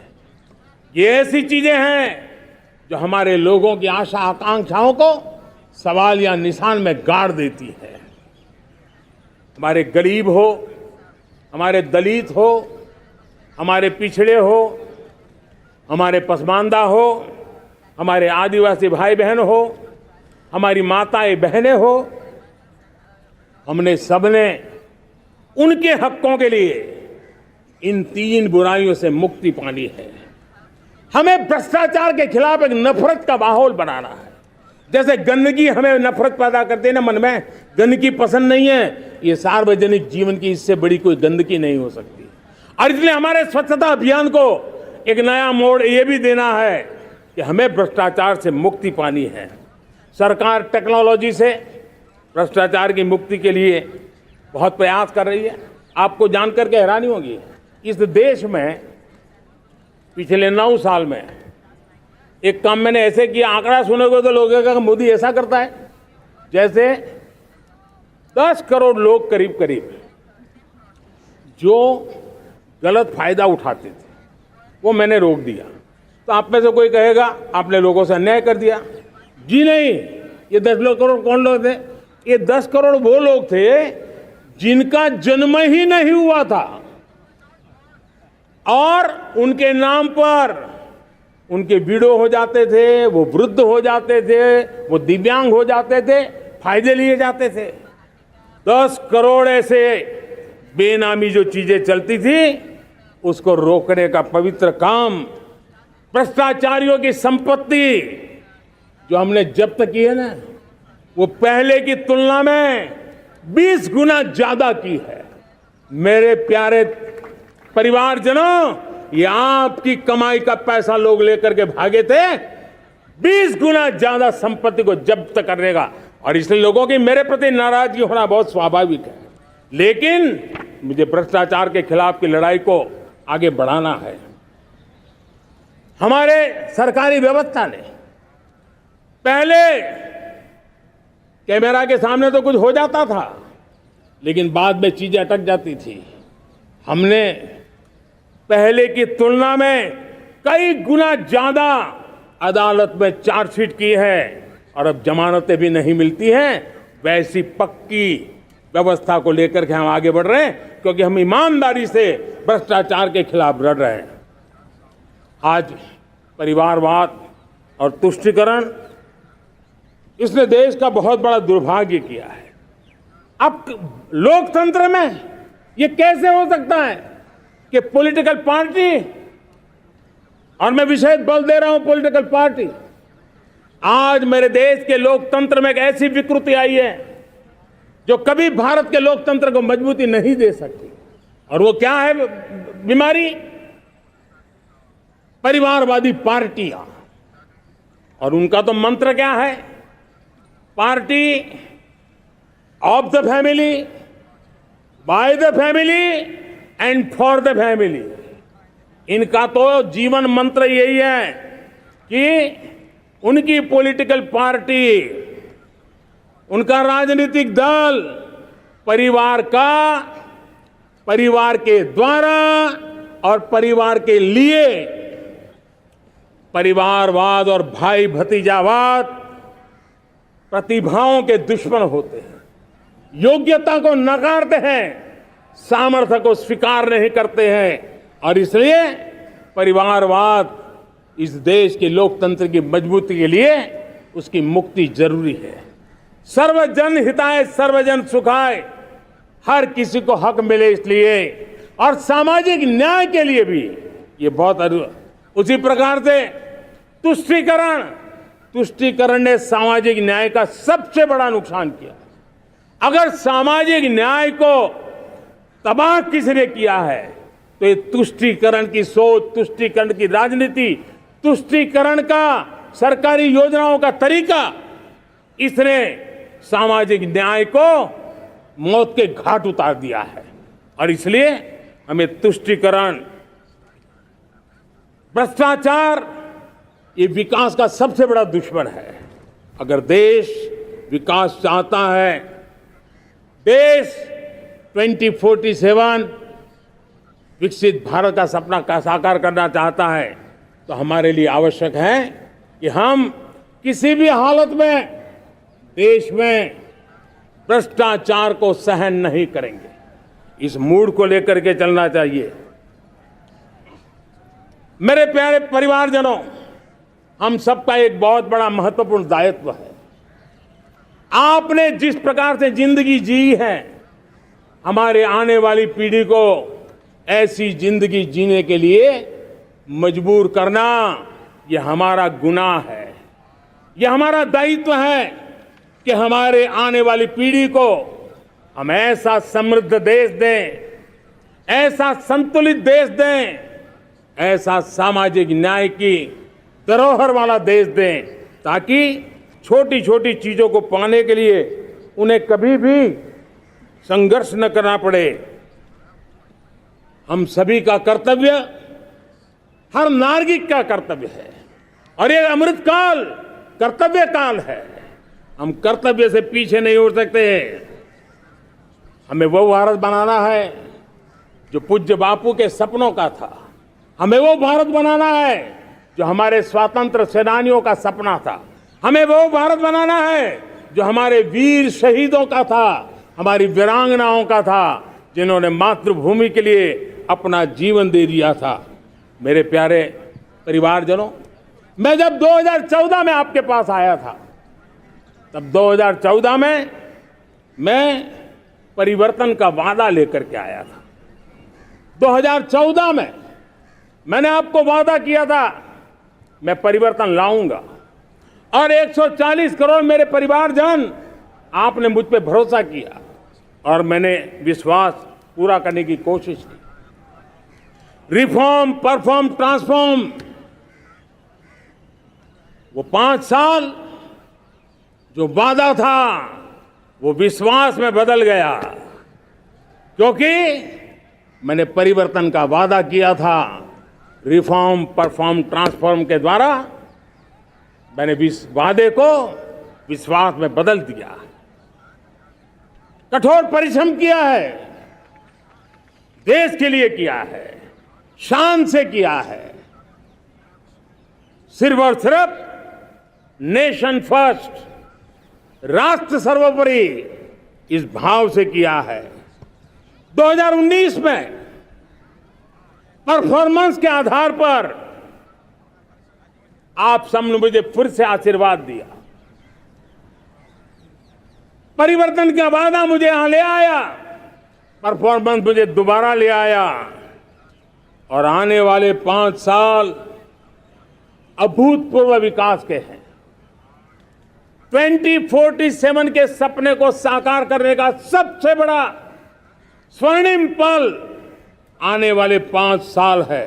ये ऐसी चीजें हैं जो हमारे लोगों की आशा आकांक्षाओं को सवाल या निशान में गाड़ देती है। हमारे गरीब हो, हमारे दलित हो, हमारे पिछड़े हो, हमारे पसमानदा हो, हमारे आदिवासी भाई बहन हो, हमारी माताएं बहनें हो, हमने सबने उनके हकों के लिए इन 3 बुराइयों से मुक्ति पानी है। हमें भ्रष्टाचार के खिलाफ एक नफरत का माहौल बनाना है। जैसे गंदगी हमें नफरत पैदा करती है ना, मन में गंदगी पसंद नहीं है, ये सार्वजनिक जीवन की इससे बड़ी कोई गंदगी नहीं हो सकती। और इसलिए हमारे स्वच्छता अभियान को एक नया मोड़ ये भी देना है कि हमें भ्रष्टाचार से मुक्ति पानी है। सरकार टेक्नोलॉजी से भ्रष्टाचार की मुक्ति के लिए बहुत प्रयास कर रही है। आपको जानकर के हैरानी होगी, इस देश में पिछले 9 साल में एक काम मैंने ऐसे किया, आंकड़ा सुनोगे तो लोग कहेंगे मोदी ऐसा करता है। जैसे 10 करोड़ लोग करीब करीब जो गलत फायदा उठाते थे वो मैंने रोक दिया। तो आप में से कोई कहेगा आपने लोगों से अन्याय कर दिया। जी नहीं, ये 10 करोड़ कौन लोग थे? ये 10 करोड़ वो लोग थे जिनका जन्म ही नहीं हुआ था, और उनके नाम पर उनके विडो हो जाते थे, वो वृद्ध हो जाते थे, वो दिव्यांग हो जाते थे, फायदे लिए जाते थे। 10 करोड़ ऐसे बेनामी जो चीजें चलती थी उसको रोकने का पवित्र काम, भ्रष्टाचारियों की संपत्ति जो हमने जब्त की है ना, वो पहले की तुलना में 20 गुना ज्यादा की है। मेरे प्यारे परिवारजनों, ये आपकी कमाई का पैसा लोग लेकर के भागे थे, 20 गुना ज्यादा संपत्ति को जब्त करने का। और इसलिए लोगों की मेरे प्रति नाराजगी होना बहुत स्वाभाविक है, लेकिन मुझे भ्रष्टाचार के खिलाफ की लड़ाई को आगे बढ़ाना है। हमारे सरकारी व्यवस्था ने पहले कैमरा के सामने तो कुछ हो जाता था, लेकिन बाद में चीजें अटक जाती थी। हमने पहले की तुलना में कई गुना ज्यादा अदालत में चार्जशीट की है और अब जमानतें भी नहीं मिलती हैं। वैसी पक्की व्यवस्था को लेकर के हम आगे बढ़ रहे हैं, क्योंकि हम ईमानदारी से भ्रष्टाचार के खिलाफ लड़ रहे हैं। आज परिवारवाद और तुष्टीकरण, इसने देश का बहुत बड़ा दुर्भाग्य किया है। अब लोकतंत्र में ये कैसे हो सकता है कि पॉलिटिकल पार्टी, और मैं विशेष बल दे रहा हूं पॉलिटिकल पार्टी, आज मेरे देश के लोकतंत्र में एक ऐसी विकृति आई है जो कभी भारत के लोकतंत्र को मजबूती नहीं दे सकती। और वो क्या है बीमारी? परिवारवादी पार्टियां। और उनका तो मंत्र क्या है? Party of the family, by the family and for the family. इनका तो जीवन मंत्र यही है कि उनकी पॉलिटिकल पार्टी, उनका राजनीतिक दल परिवार का, परिवार के द्वारा और परिवार के लिए, परिवारवाद और भाई भतीजावाद प्रतिभाओं के दुश्मन होते हैं, योग्यता को नकारते हैं, सामर्थ्य को स्वीकार नहीं करते हैं। और इसलिए परिवारवाद इस देश के लोकतंत्र की मजबूती के लिए उसकी मुक्ति जरूरी है। सर्वजन हिताय सर्वजन सुखाय, हर किसी को हक मिले इसलिए, और सामाजिक न्याय के लिए भी ये बहुत। उसी प्रकार से तुष्टीकरण ने सामाजिक न्याय का सबसे बड़ा नुकसान किया। अगर सामाजिक न्याय को तबाह किसने किया है तो ये तुष्टीकरण की सोच, तुष्टीकरण की राजनीति, तुष्टीकरण का सरकारी योजनाओं का तरीका, इसने सामाजिक न्याय को मौत के घाट उतार दिया है। और इसलिए हमें तुष्टीकरण, भ्रष्टाचार, ये विकास का सबसे बड़ा दुश्मन है। अगर देश विकास चाहता है, देश 2047 विकसित भारत का सपना का साकार करना चाहता है, तो हमारे लिए आवश्यक है कि हम किसी भी हालत में देश में भ्रष्टाचार को सहन नहीं करेंगे। इस मूड को लेकर के चलना चाहिए। मेरे प्यारे परिवारजनों, हम सबका एक बहुत बड़ा महत्वपूर्ण दायित्व है। आपने जिस प्रकार से जिंदगी जी है, हमारे आने वाली पीढ़ी को ऐसी जिंदगी जीने के लिए मजबूर करना, यह हमारा गुनाह है। यह हमारा दायित्व है कि हमारे आने वाली पीढ़ी को हम ऐसा समृद्ध देश दें, ऐसा संतुलित देश दें, ऐसा सामाजिक न्याय की धरोहर वाला देश दें, ताकि छोटी छोटी चीजों को पाने के लिए उन्हें कभी भी संघर्ष न करना पड़े। हम सभी का कर्तव्य, हर नागरिक का कर्तव्य है, और ये अमृत काल कर्तव्य काल है। हम कर्तव्य से पीछे नहीं उठ सकते। हमें वो भारत बनाना है जो पूज्य बापू के सपनों का था। हमें वो भारत बनाना है जो हमारे स्वतंत्र सेनानियों का सपना था। हमें वो भारत बनाना है जो हमारे वीर शहीदों का था, हमारी वीरांगनाओं का था, जिन्होंने मातृभूमि के लिए अपना जीवन दे दिया था। मेरे प्यारे परिवारजनों, मैं जब 2014 में आपके पास आया था, तब 2014 में मैं परिवर्तन का वादा लेकर के आया था। 2014 में मैंने आपको वादा किया था मैं परिवर्तन लाऊंगा, और 140 करोड़ मेरे परिवारजन, आपने मुझ पे भरोसा किया और मैंने विश्वास पूरा करने की कोशिश की। रिफॉर्म, परफॉर्म, ट्रांसफॉर्म, वो 5 साल जो वादा था वो विश्वास में बदल गया, क्योंकि मैंने परिवर्तन का वादा किया था। रिफॉर्म, परफॉर्म, ट्रांसफॉर्म के द्वारा मैंने वादे को विश्वास में बदल दिया। कठोर परिश्रम किया है, देश के लिए किया है, शान से किया है, सिर्फ और सिर्फ नेशन फर्स्ट, राष्ट्र सर्वोपरि, इस भाव से किया है। 2019 में परफॉर्मेंस के आधार पर आप सबने मुझे फिर से आशीर्वाद दिया, परिवर्तन का वादा मुझे यहां ले आया, परफॉर्मेंस मुझे दोबारा ले आया, और आने वाले 5 साल अभूतपूर्व विकास के हैं। 2047 के सपने को साकार करने का सबसे बड़ा स्वर्णिम पल आने वाले 5 साल है।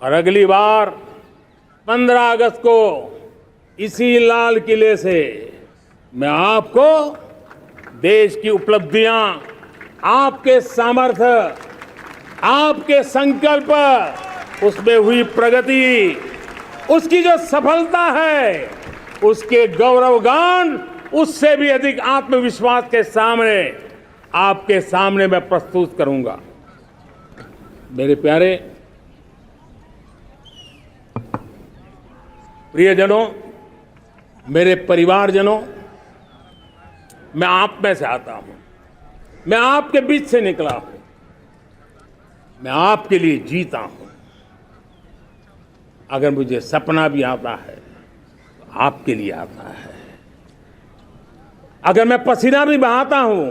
और अगली बार 15 अगस्त को इसी लाल किले से मैं आपको देश की उपलब्धियां, आपके सामर्थ्य, आपके संकल्प, उसमें हुई प्रगति, उसकी जो सफलता है, उसके गौरवगान, उससे भी अधिक आत्मविश्वास के सामने, आपके सामने मैं प्रस्तुत करूंगा। मेरे प्यारे प्रियजनों, मेरे परिवारजनों, मैं आप में से आता हूं, मैं आपके बीच से निकला हूं, मैं आपके लिए जीता हूं। अगर मुझे सपना भी आता है तो आपके लिए आता है, अगर मैं पसीना भी बहाता हूं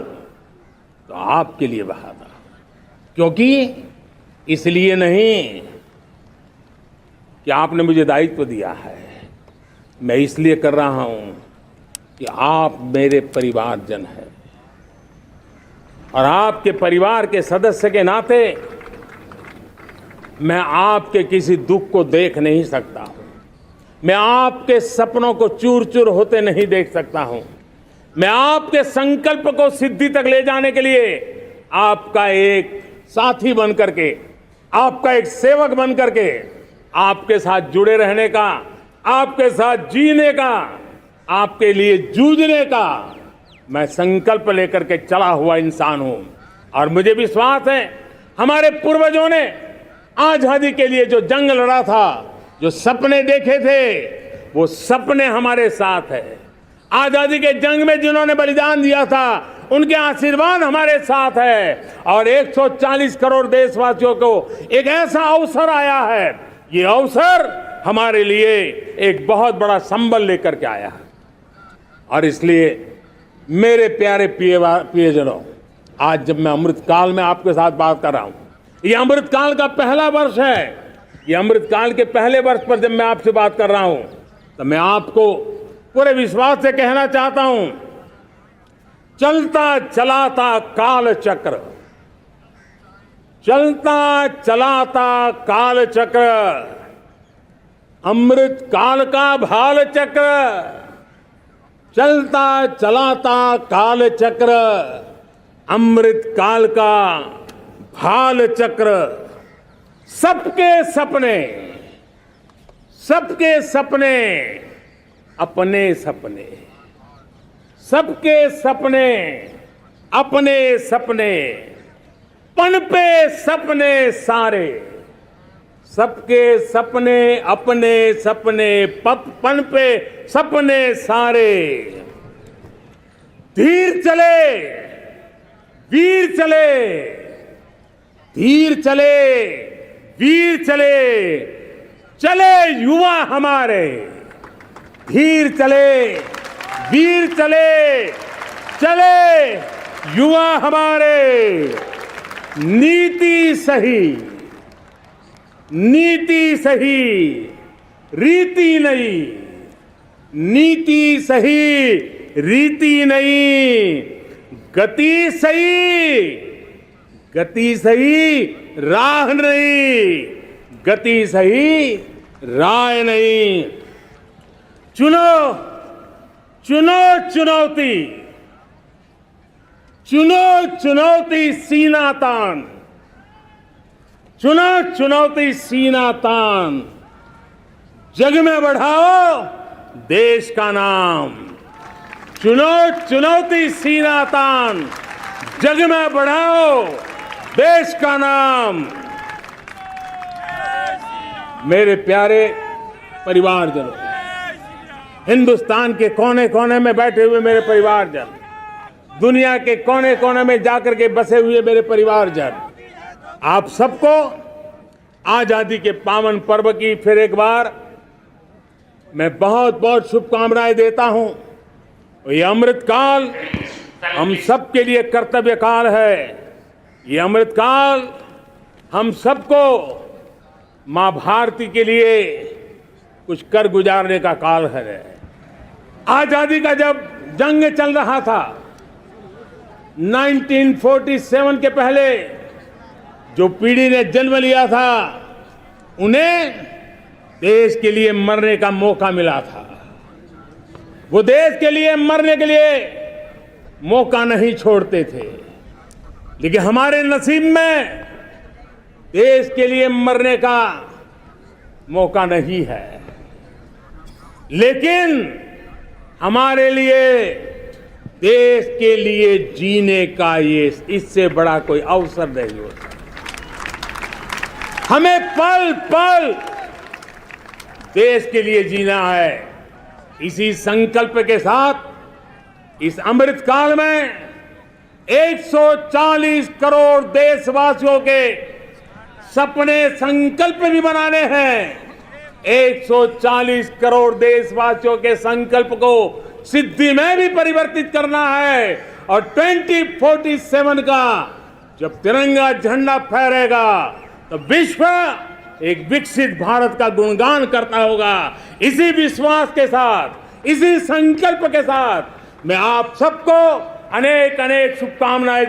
तो आपके लिए बहाता हूं, क्योंकि इसलिए नहीं कि आपने मुझे दायित्व दिया है, मैं इसलिए कर रहा हूं कि आप मेरे परिवारजन हैं, और आपके परिवार के सदस्य के नाते मैं आपके किसी दुख को देख नहीं सकता हूं, मैं आपके सपनों को चूर चूर होते नहीं देख सकता हूं, मैं आपके संकल्प को सिद्धि तक ले जाने के लिए आपका एक साथी बन करके, आपका एक सेवक बन करके, आपके साथ जुड़े रहने का, आपके साथ जीने का, आपके लिए जूझने का मैं संकल्प लेकर के चला हुआ इंसान हूं। और मुझे विश्वास है हमारे पूर्वजों ने आजादी के लिए जो जंग लड़ा था, जो सपने देखे थे, वो सपने हमारे साथ है। आजादी के जंग में जिन्होंने बलिदान दिया था, उनके आशीर्वाद हमारे साथ है। और 140 करोड़ देशवासियों को एक ऐसा अवसर आया है, ये अवसर हमारे लिए एक बहुत बड़ा संबल लेकर के आया है। और इसलिए मेरे प्यारे प्रियजनों, आज जब मैं अमृतकाल में आपके साथ बात कर रहा हूं, ये अमृतकाल का पहला वर्ष है। ये अमृतकाल के पहले वर्ष पर जब मैं आपसे बात कर रहा हूं, तो मैं आपको पूरे विश्वास से कहना चाहता हूं, चलता चलाता काल चक्र, चलता चलाता काल चक्र, अमृत काल का भाल चक्र, चलता चलाता काल चक्र, अमृत काल का भाल चक्र। सबके सपने, सबके सपने, अपने सपने, सबके सपने, अपने सपने, पनपे सपने सारे, सबके सपने, अपने सपने, पनपे सपने सारे। धीर चले, वीर चले, धीर चले, वीर चले, चले युवा हमारे। धीर चले, वीर चले, चले युवा हमारे। नीति सही, नीति सही, रीति नहीं। नीति सही, रीति नहीं। गति सही, गति सही, राह नहीं। गति सही, राह नहीं। चुनो, चुनो चुनौती, चुनो चुनौती सीना तान। चुनो चुनौती सीना तान। जग में बढ़ाओ देश का नाम। चुनो चुनौती सीना तान। जग में बढ़ाओ देश का नाम। मेरे प्यारे परिवारजनों, हिंदुस्तान के कोने कोने में बैठे हुए मेरे परिवारजन, दुनिया के कोने कोने में जाकर के बसे हुए मेरे परिवारजन, आप सबको आजादी के पावन पर्व की फिर एक बार मैं बहुत बहुत शुभकामनाएं देता हूं। ये अमृत काल हम सबके लिए कर्तव्य काल है। ये अमृत काल हम सबको मां भारती के लिए कुछ कर गुजारने का काल है। आजादी का जब जंग चल रहा था 1947 के पहले जो पीढ़ी ने जन्म लिया था उन्हें देश के लिए मरने का मौका मिला था। वो देश के लिए मरने के लिए मौका नहीं छोड़ते थे, लेकिन हमारे नसीब में देश के लिए मरने का मौका नहीं है। लेकिन हमारे लिए देश के लिए जीने का ये इससे बड़ा कोई अवसर नहीं होता। हमें पल पल देश के लिए जीना है। इसी संकल्प के साथ इस अमृत काल में 140 करोड़ देशवासियों के सपने संकल्प भी बनाने हैं। 140 करोड़ देशवासियों के संकल्प को सिद्धि में भी परिवर्तित करना है। और 2047 का जब तिरंगा झंडा फहरेगा तो विश्व एक विकसित भारत का गुणगान करता होगा। इसी विश्वास के साथ, इसी संकल्प के साथ मैं आप सबको अनेक अनेक शुभकामनाएं